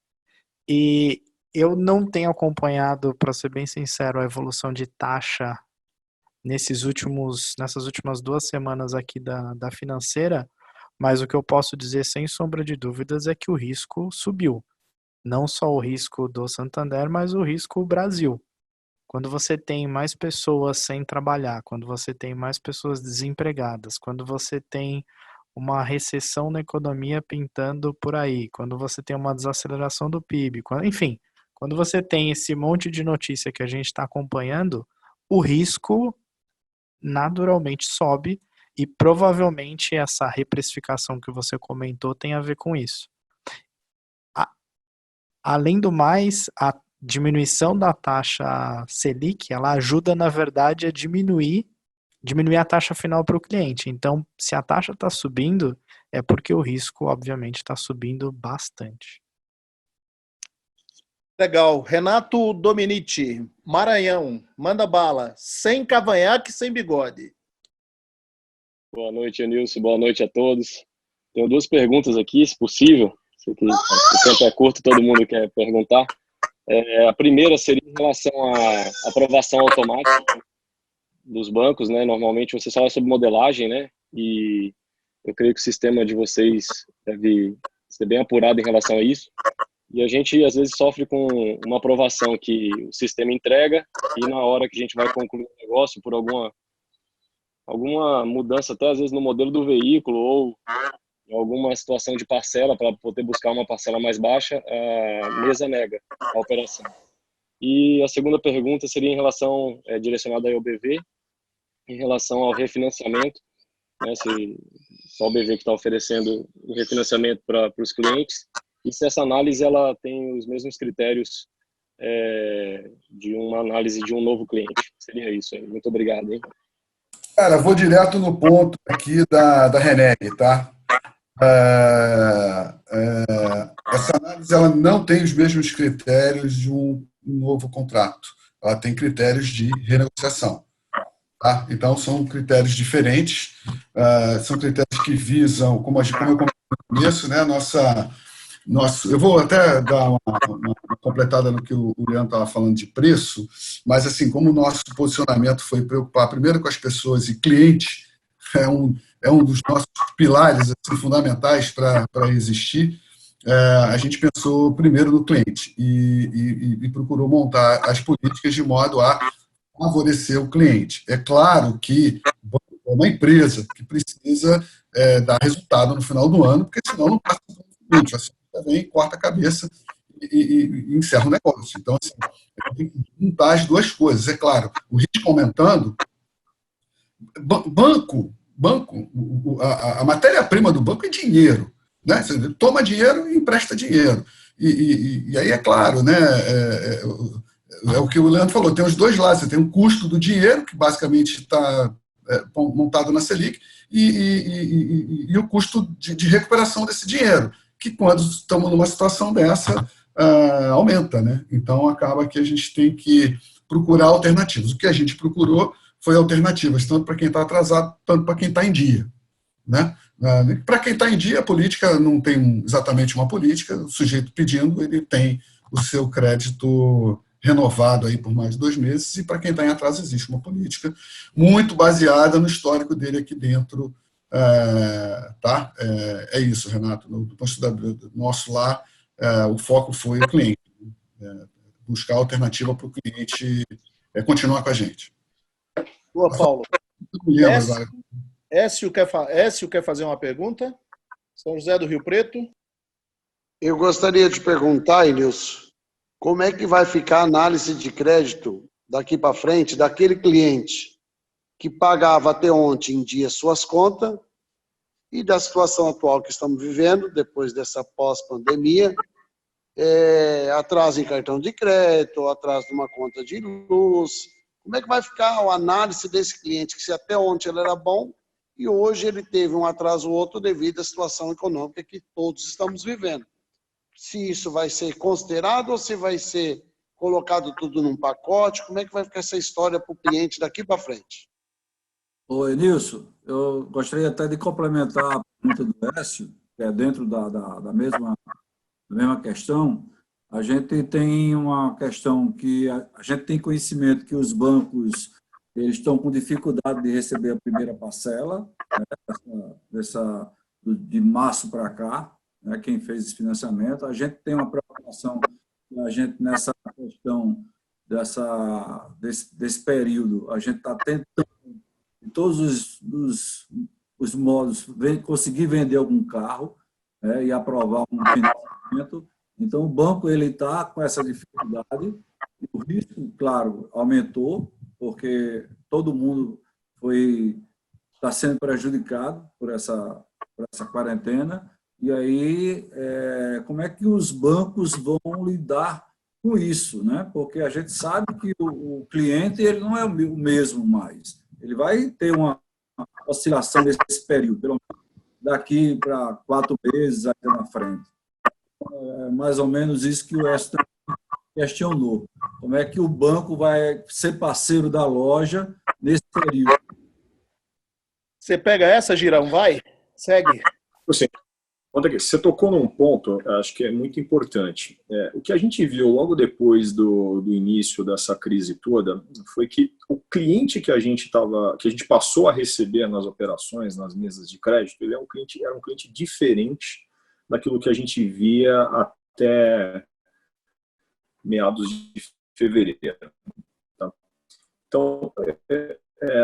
E eu não tenho acompanhado, para ser bem sincero, a evolução de taxa nessas últimas 2 semanas aqui da financeira, mas o que eu posso dizer sem sombra de dúvidas é que o risco subiu. Não só o risco do Santander, mas o risco Brasil. quando você tem mais pessoas sem trabalhar, quando você tem mais pessoas desempregadas, quando você tem uma recessão na economia pintando por aí, quando você tem uma desaceleração do PIB, enfim, quando você tem esse monte de notícia que a gente está acompanhando, o risco naturalmente sobe e provavelmente essa reprecificação que você comentou tem a ver com isso. Além do mais, a diminuição da taxa Selic, ela ajuda, na verdade, a diminuir a taxa final para o cliente. Então, se a taxa está subindo, é porque o risco, obviamente, está subindo bastante. Legal. Renato Dominici, Maranhão, manda bala. Sem cavanhaque, sem bigode. Boa noite, Nilson. Boa noite a todos. Tenho duas perguntas aqui, se possível. Sei que o tempo é curto, todo mundo quer perguntar. A primeira seria em relação à aprovação automática dos bancos, né? Normalmente você fala sobre modelagem, né? E eu creio que o sistema de vocês deve ser bem apurado em relação a isso. E a gente, às vezes, sofre com uma aprovação que o sistema entrega e na hora que a gente vai concluir o negócio, por alguma mudança, até às vezes no modelo do veículo ou alguma situação de parcela para poder buscar uma parcela mais baixa, a mesa nega a operação. E a segunda pergunta seria em relação, direcionada ao BV, em relação ao refinanciamento, né, se só o BV que está oferecendo o refinanciamento para os clientes, e se essa análise ela tem os mesmos critérios de uma análise de um novo cliente. Seria isso aí. Muito obrigado, hein? Cara, vou direto no ponto aqui da Reneg, tá? Essa análise ela não tem os mesmos critérios de um novo contrato. Ela tem critérios de renegociação. Tá? Então, são critérios diferentes. São critérios que visam, como eu comentei no começo, né, eu vou até dar uma completada no que o Leandro estava falando de preço, mas, assim, como o nosso posicionamento foi preocupar primeiro com as pessoas e cliente, é um dos nossos pilares assim, fundamentais para existir, a gente pensou primeiro no cliente e procurou montar as políticas de modo a favorecer o cliente. É claro que é uma empresa que precisa dar resultado no final do ano, porque senão não passa para o cliente, assim, também corta a cabeça e encerra o negócio. Então, assim, tem que juntar as duas coisas. É claro, o risco aumentando, a matéria-prima do banco é dinheiro, né? Você toma dinheiro e empresta dinheiro. E aí, é claro, né? É o que o Leandro falou, tem os dois lados. Você tem o custo do dinheiro, que basicamente está montado na Selic, e o custo de recuperação desse dinheiro, que quando estamos numa situação dessa, aumenta, né? Então, acaba que a gente tem que procurar alternativas. O que a gente procurou foi alternativas, tanto para quem está atrasado, tanto para quem está em dia. Né? Para quem está em dia, a política não tem exatamente uma política, o sujeito pedindo, ele tem o seu crédito renovado aí por mais de 2 meses, e para quem está em atraso existe uma política muito baseada no histórico dele aqui dentro. Tá? É isso, Renato. Do ponto de vista nosso lá, o foco foi o cliente, buscar alternativa para o cliente continuar com a gente. Boa, Paulo. Écio quer fazer uma pergunta? São José do Rio Preto. Eu gostaria de perguntar, Nilson, como é que vai ficar a análise de crédito daqui para frente daquele cliente que pagava até ontem em dia suas contas e da situação atual que estamos vivendo, depois dessa pós-pandemia, atraso em cartão de crédito, atraso de uma conta de luz. Como é que vai ficar a análise desse cliente, que se até ontem ele era bom e hoje ele teve um atraso ou outro devido à situação econômica que todos estamos vivendo? Se isso vai ser considerado ou se vai ser colocado tudo num pacote, como é que vai ficar essa história para o cliente daqui para frente? Oi, Nilson, eu gostaria até de complementar a pergunta do Écio, que é dentro da mesma questão. A gente tem uma questão que a gente tem conhecimento que os bancos eles estão com dificuldade de receber a primeira parcela, né, de março para cá, né, quem fez esse financiamento. A gente tem uma preocupação, a gente nessa questão desse período. A gente está tentando, em todos os modos, conseguir vender algum carro, né, e aprovar um financiamento. Então, o banco está com essa dificuldade. O risco, claro, aumentou, porque todo mundo está sendo prejudicado por essa quarentena. E aí, como é que os bancos vão lidar com isso, né? Porque a gente sabe que o cliente ele não é o mesmo mais. Ele vai ter uma oscilação nesse período, pelo menos daqui para 4 meses ainda na frente. É mais ou menos isso que o Weston questionou. Como é que o banco vai ser parceiro da loja nesse período? Você pega essa, Girão, vai? Segue. Assim, você tocou num ponto, acho que é muito importante. O que a gente viu logo depois do início dessa crise toda foi que o cliente que a gente passou a receber nas operações, nas mesas de crédito, ele era um cliente diferente daquilo que a gente via até meados de fevereiro. Tá? Então,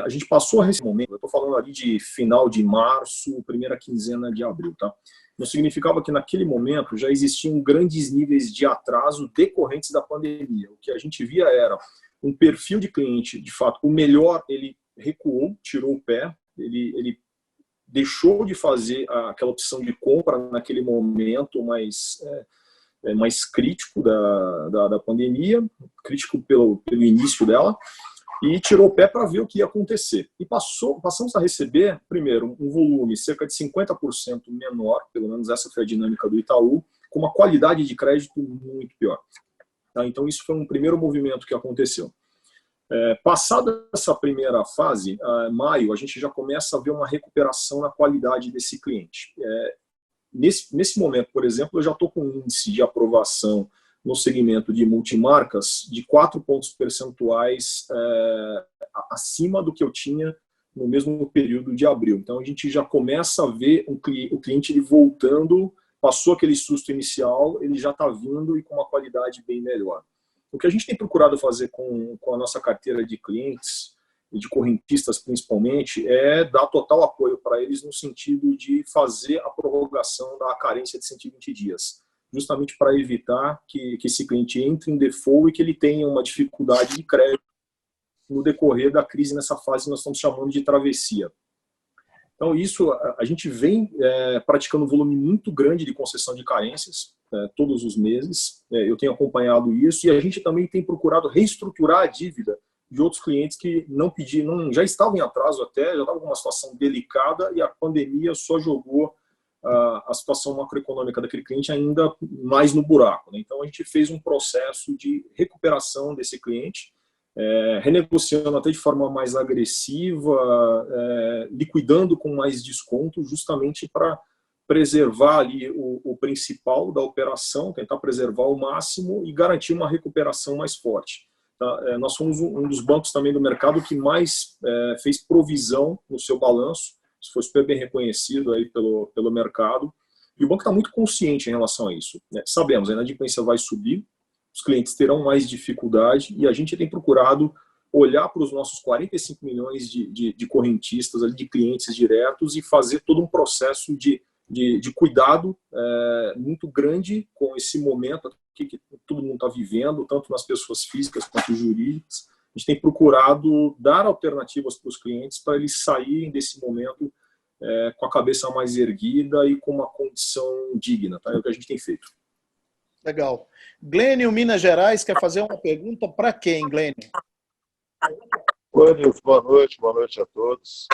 a gente passou a receber um momento, eu estou falando ali de final de março, primeira quinzena de abril, tá? Não significava que naquele momento já existiam grandes níveis de atraso decorrentes da pandemia. O que a gente via era um perfil de cliente, de fato, o melhor, ele recuou, tirou o pé, ele deixou de fazer aquela opção de compra naquele momento mais crítico da pandemia, crítico pelo início dela, e tirou o pé para ver o que ia acontecer. E passamos a receber, primeiro, um volume cerca de 50% menor, pelo menos essa foi a dinâmica do Itaú, com uma qualidade de crédito muito pior. Tá? Então, isso foi um primeiro movimento que aconteceu. Passada essa primeira fase, maio, a gente já começa a ver uma recuperação na qualidade desse cliente. Nesse momento, por exemplo, eu já estou com um índice de aprovação no segmento de multimarcas de 4 pontos percentuais acima do que eu tinha no mesmo período de abril. Então, a gente já começa a ver o cliente ele voltando, passou aquele susto inicial, ele já está vindo e com uma qualidade bem melhor. O que a gente tem procurado fazer com a nossa carteira de clientes, e de correntistas principalmente, é dar total apoio para eles no sentido de fazer a prorrogação da carência de 120 dias. Justamente para evitar que esse cliente entre em default e que ele tenha uma dificuldade de crédito no decorrer da crise nessa fase que nós estamos chamando de travessia. Então, isso a gente vem praticando um volume muito grande de concessão de carências todos os meses. Eu tenho acompanhado isso e a gente também tem procurado reestruturar a dívida de outros clientes que já estavam em atraso até, já estavam com uma situação delicada e a pandemia só jogou a situação macroeconômica daquele cliente ainda mais no buraco. Né? Então, a gente fez um processo de recuperação desse cliente, renegociando até de forma mais agressiva, liquidando com mais desconto, justamente para preservar ali o principal da operação, tentar preservar o máximo e garantir uma recuperação mais forte. Tá? Nós somos um dos bancos também do mercado que mais fez provisão no seu balanço. Isso foi super bem reconhecido aí pelo mercado. E o banco está muito consciente em relação a isso. Né? Sabemos, a inadimplência vai subir, os clientes terão mais dificuldade e a gente tem procurado olhar para os nossos 45 milhões de correntistas, de clientes diretos e fazer todo um processo de cuidado muito grande com esse momento que todo mundo está vivendo, tanto nas pessoas físicas quanto jurídicas. A gente tem procurado dar alternativas para os clientes para eles saírem desse momento com a cabeça mais erguida e com uma condição digna. Tá? É o que a gente tem feito. Legal. Glênio, Minas Gerais, quer fazer uma pergunta para quem, Glênio? Oi, Nilson, boa noite a todos.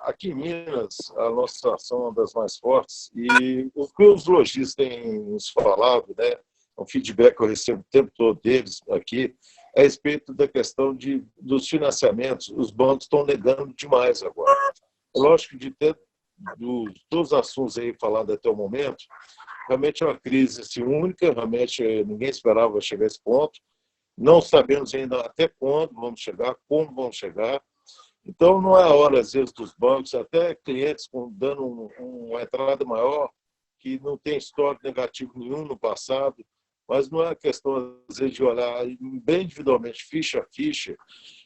Aqui em Minas, a nossa situação é uma das mais fortes e o que os lojistas têm nos falado, né, o feedback que eu recebo o tempo todo deles aqui, a respeito da questão dos financiamentos. Os bancos estão negando demais agora. Lógico que dos assuntos aí falados até o momento, realmente é uma crise única, realmente ninguém esperava chegar a esse ponto. Não sabemos ainda até quando vamos chegar, como vamos chegar. Então, não é a hora, às vezes, dos bancos, até clientes dando uma entrada maior, que não tem histórico negativo nenhum no passado, mas não é questão, às vezes, de olhar bem individualmente, ficha a ficha,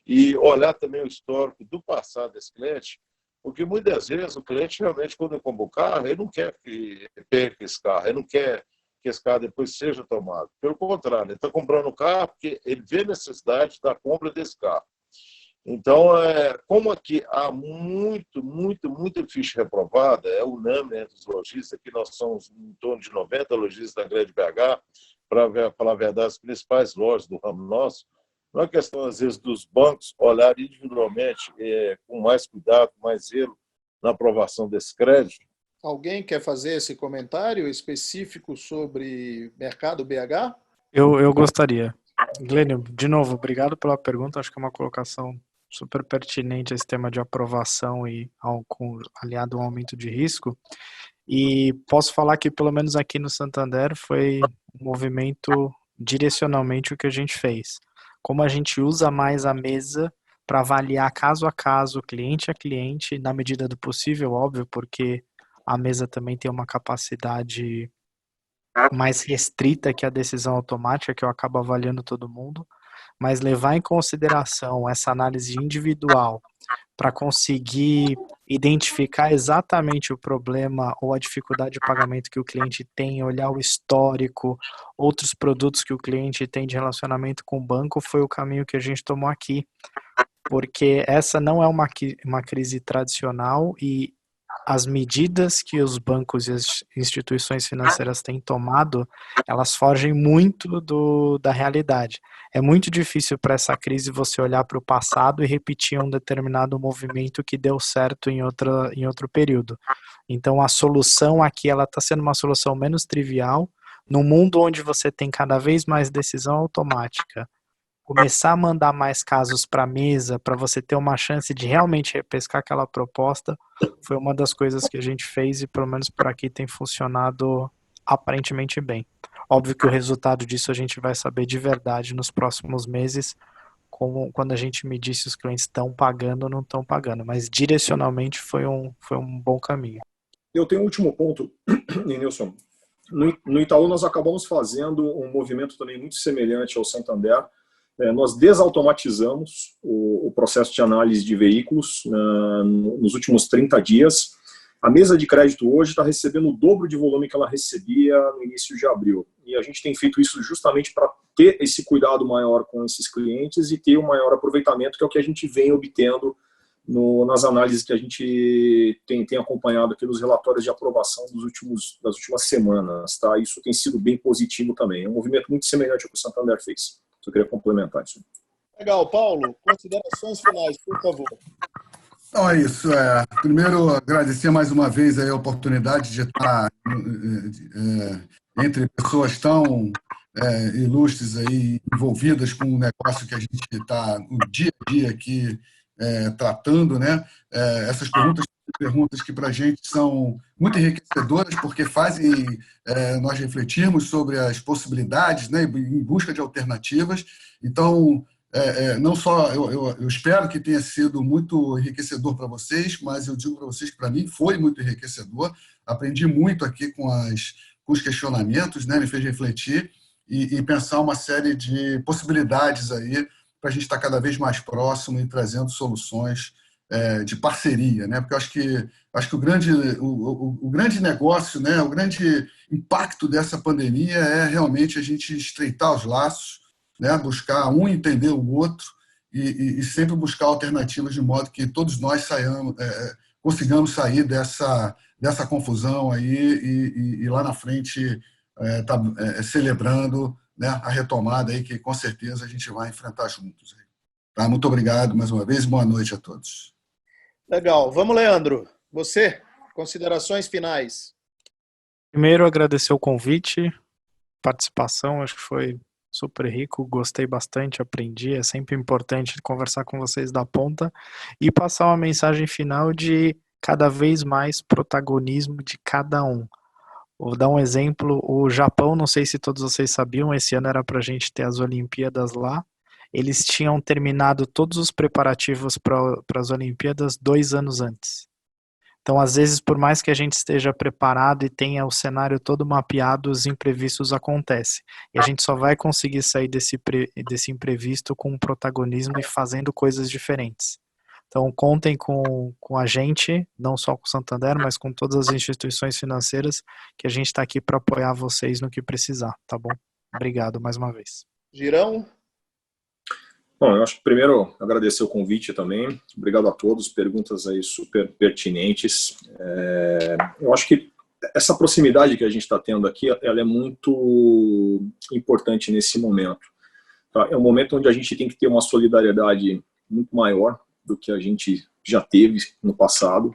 e olhar também o histórico do passado desse cliente, porque muitas vezes o cliente realmente, quando compra o carro, ele não quer que perca esse carro, ele não quer que esse carro depois seja tomado. Pelo contrário, ele está comprando o carro porque ele vê necessidade da compra desse carro. Então, como aqui há muita ficha reprovada, é unânime entre os lojistas, aqui nós somos em torno de 90 lojistas da Grande BH, para falar a verdade, as principais lojas do ramo nosso. Não é questão, às vezes, dos bancos olharem individualmente, com mais cuidado, com mais zelo, na aprovação desse crédito. Alguém quer fazer esse comentário específico sobre mercado BH? Eu gostaria. Glênio, de novo, obrigado pela pergunta. Acho que é uma colocação super pertinente esse tema de aprovação e aliado ao aumento de risco. E posso falar que, pelo menos aqui no Santander, foi um movimento direcionalmente o que a gente fez. Como a gente usa mais a mesa para avaliar caso a caso, cliente a cliente, na medida do possível, óbvio, porque a mesa também tem uma capacidade mais restrita que a decisão automática, que eu acabo avaliando todo mundo, mas levar em consideração essa análise individual para conseguir identificar exatamente o problema ou a dificuldade de pagamento que o cliente tem, olhar o histórico, outros produtos que o cliente tem de relacionamento com o banco, foi o caminho que a gente tomou aqui, porque essa não é uma crise tradicional e as medidas que os bancos e as instituições financeiras têm tomado, elas fogem muito da realidade. É muito difícil para essa crise você olhar para o passado e repetir um determinado movimento que deu certo em outro período. Então, a solução aqui, ela está sendo uma solução menos trivial, num mundo onde você tem cada vez mais decisão automática. Começar a mandar mais casos para a mesa, para você ter uma chance de realmente repescar aquela proposta, foi uma das coisas que a gente fez e pelo menos por aqui tem funcionado aparentemente bem. Óbvio que o resultado disso a gente vai saber de verdade nos próximos meses, quando a gente medir se os clientes estão pagando ou não estão pagando, mas direcionalmente foi um bom caminho. Eu tenho um último ponto, Nilson. No Itaú nós acabamos fazendo um movimento também muito semelhante ao Santander. Nós desautomatizamos o processo de análise de veículos nos últimos 30 dias. A mesa de crédito hoje está recebendo o dobro de volume que ela recebia no início de abril. E a gente tem feito isso justamente para ter esse cuidado maior com esses clientes e ter um maior aproveitamento, que é o que a gente vem obtendo nas análises que a gente tem acompanhado aqui nos relatórios de aprovação das últimas semanas. Tá? Isso tem sido bem positivo também. É um movimento muito semelhante ao que o Santander fez. Só queria complementar isso. Legal. Paulo, considerações finais, por favor. Então é isso. Primeiro, agradecer mais uma vez a oportunidade de estar entre pessoas tão ilustres aí, envolvidas com um negócio que a gente está no dia a dia aqui tratando, né? Essas perguntas que para a gente são muito enriquecedoras, porque fazem nós refletirmos sobre as possibilidades, né, em busca de alternativas. Então, não só eu espero que tenha sido muito enriquecedor para vocês, mas eu digo para vocês que para mim foi muito enriquecedor. Aprendi muito aqui com os questionamentos, né, me fez refletir e pensar uma série de possibilidades aí para a gente estar cada vez mais próximo e trazendo soluções de parceria, né? Porque eu acho que o grande negócio, né, o grande impacto dessa pandemia é realmente a gente estreitar os laços, né, buscar um entender o outro e sempre buscar alternativas de modo que todos nós consigamos sair dessa confusão aí e lá na frente celebrando, né, a retomada aí que com certeza a gente vai enfrentar juntos. Tá? Muito obrigado mais uma vez, boa noite a todos. Legal. Vamos, Leandro. Você, considerações finais. Primeiro, agradecer o convite, participação, acho que foi super rico, gostei bastante, aprendi, é sempre importante conversar com vocês da ponta e passar uma mensagem final de cada vez mais protagonismo de cada um. Vou dar um exemplo, o Japão, não sei se todos vocês sabiam, esse ano era para a gente ter as Olimpíadas lá, eles tinham terminado todos os preparativos para as Olimpíadas 2 anos antes. Então, às vezes, por mais que a gente esteja preparado e tenha o cenário todo mapeado, os imprevistos acontecem. E a gente só vai conseguir sair desse imprevisto com o protagonismo e fazendo coisas diferentes. Então, contem com a gente, não só com o Santander, mas com todas as instituições financeiras, que a gente está aqui para apoiar vocês no que precisar, tá bom? Obrigado mais uma vez. Girão? Bom, eu acho que primeiro agradecer o convite também. Obrigado a todos, perguntas aí super pertinentes. Eu acho que essa proximidade que a gente está tendo aqui, ela é muito importante nesse momento. Tá? É um momento onde a gente tem que ter uma solidariedade muito maior do que a gente já teve no passado.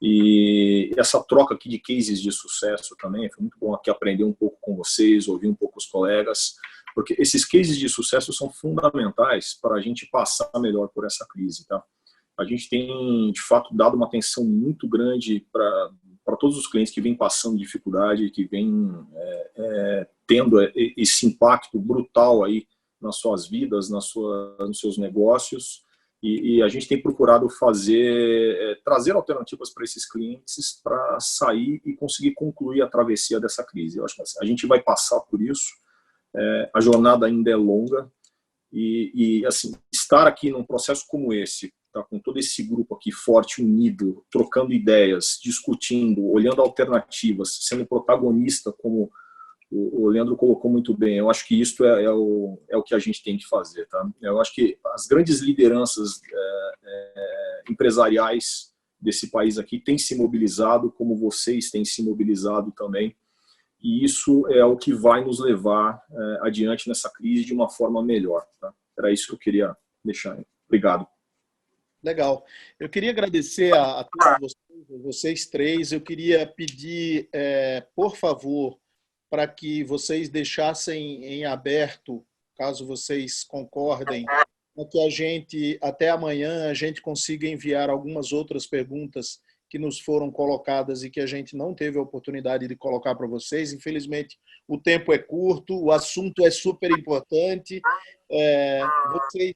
E essa troca aqui de cases de sucesso também, foi muito bom aqui aprender um pouco com vocês, ouvir um pouco os colegas, porque esses cases de sucesso são fundamentais para a gente passar melhor por essa crise. Tá? A gente tem, de fato, dado uma atenção muito grande para todos os clientes que vêm passando dificuldade, que vêm tendo esse impacto brutal aí nas suas vidas, nos seus negócios. E a gente tem procurado trazer alternativas para esses clientes para sair e conseguir concluir a travessia dessa crise. Eu acho que assim, a gente vai passar por isso, a jornada ainda é longa e assim, estar aqui num processo como esse, tá, com todo esse grupo aqui forte, unido, trocando ideias, discutindo, olhando alternativas, sendo protagonista, como o Leandro colocou muito bem. Eu acho que isso é o que a gente tem que fazer. Tá? Eu acho que as grandes lideranças empresariais desse país aqui têm se mobilizado, como vocês têm se mobilizado também, e isso é o que vai nos levar adiante nessa crise de uma forma melhor. Tá? Era isso que eu queria deixar aí. Obrigado. Legal. Eu queria agradecer a todos vocês três. Eu queria pedir, por favor, para que vocês deixassem em aberto, caso vocês concordem, para que a gente, até amanhã, a gente consiga enviar algumas outras perguntas que nos foram colocadas e que a gente não teve a oportunidade de colocar para vocês. Infelizmente, o tempo é curto, o assunto é super importante. Vocês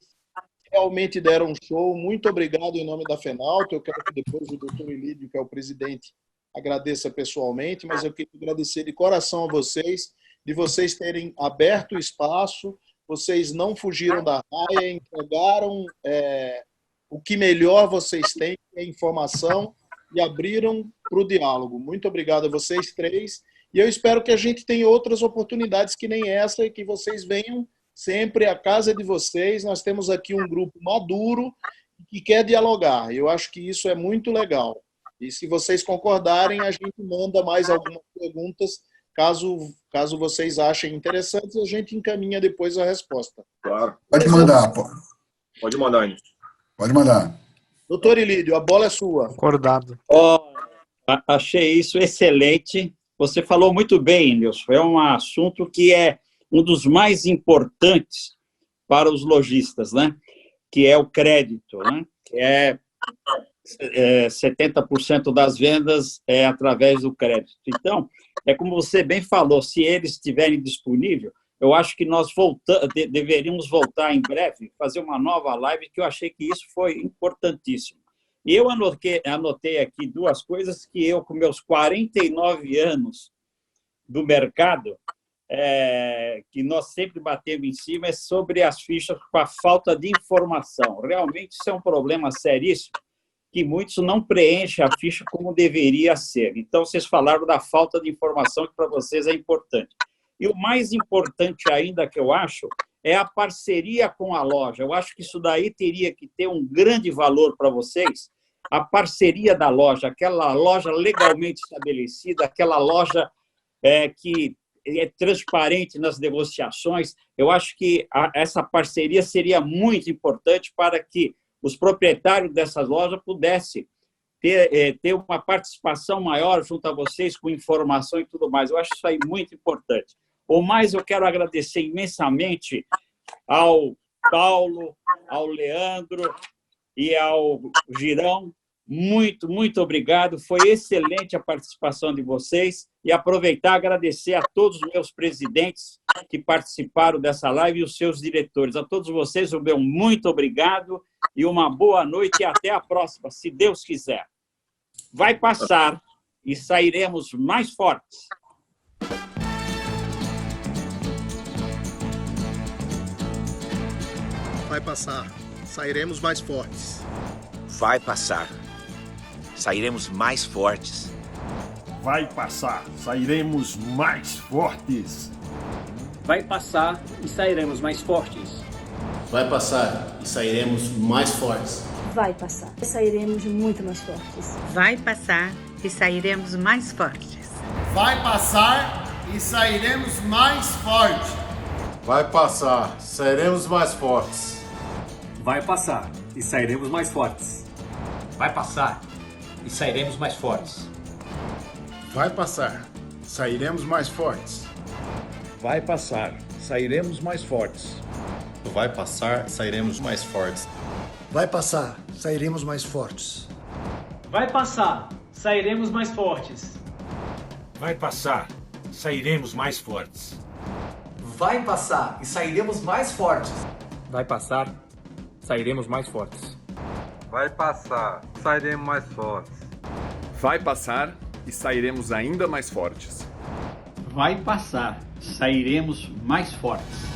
realmente deram um show. Muito obrigado em nome da FENALT. Eu quero que depois o doutor Elídio, que é o presidente, agradeça pessoalmente, mas eu queria agradecer de coração a vocês, de vocês terem aberto o espaço, vocês não fugiram da raia, entregaram o que melhor vocês têm, que é informação, e abriram para o diálogo. Muito obrigado a vocês três, e eu espero que a gente tenha outras oportunidades que nem essa, e que vocês venham sempre à casa de vocês. Nós temos aqui um grupo maduro que quer dialogar, e eu acho que isso é muito legal. E se vocês concordarem, a gente manda mais algumas perguntas, caso vocês achem interessantes, a gente encaminha depois a resposta. Claro. Pode mandar, pô. Pode mandar, Nilson. Pode mandar. Doutor Ilídio, a bola é sua. Acordado. Achei isso excelente. Você falou muito bem, Nilson. É um assunto que é um dos mais importantes para os lojistas, né? Que é o crédito, né? Que é 70% das vendas é através do crédito. Então, é como você bem falou, se eles estiverem disponíveis, eu acho que nós deveríamos voltar em breve, fazer uma nova live, que eu achei que isso foi importantíssimo. E eu anotei aqui duas coisas que eu, com meus 49 anos do mercado, que nós sempre batemos em cima, é sobre as fichas com a falta de informação. Realmente isso é um problema seríssimo, que muitos não preenchem a ficha como deveria ser. Então, vocês falaram da falta de informação, que para vocês é importante. E o mais importante ainda, que eu acho, é a parceria com a loja. Eu acho que isso daí teria que ter um grande valor para vocês, a parceria da loja, aquela loja legalmente estabelecida, aquela loja que é transparente nas negociações. Eu acho que essa parceria seria muito importante para que os proprietários dessas lojas pudessem ter uma participação maior junto a vocês, com informação e tudo mais. Eu acho isso aí muito importante. O mais, eu quero agradecer imensamente ao Paulo, ao Leandro e ao Girão. Muito, muito obrigado. Foi excelente a participação de vocês. E aproveitar e agradecer a todos os meus presidentes que participaram dessa live e os seus diretores. A todos vocês, o meu muito obrigado e uma boa noite e até a próxima, se Deus quiser. Vai passar e sairemos mais fortes. Vai passar, sairemos mais fortes. Vai passar, sairemos mais fortes. Vai passar, sairemos mais fortes. Vai passar e sairemos mais fortes. Vai passar e sairemos mais fortes. Vai passar e sairemos muito mais fortes. Vai passar e sairemos mais fortes. Vai passar e sairemos mais fortes. Vai passar, sairemos mais fortes. Vai passar e sairemos mais fortes. Vai passar e sairemos mais fortes. Vai passar, sairemos mais fortes. Vai passar, sairemos mais fortes. Vai passar, sairemos mais fortes. Vai passar, sairemos mais fortes. Vai passar, sairemos mais fortes. Vai passar, sairemos mais fortes. Vai passar e sairemos mais fortes. Vai passar, sairemos mais fortes. Vai passar, sairemos mais fortes. Vai passar e sairemos ainda mais fortes. Vai passar, sairemos mais fortes.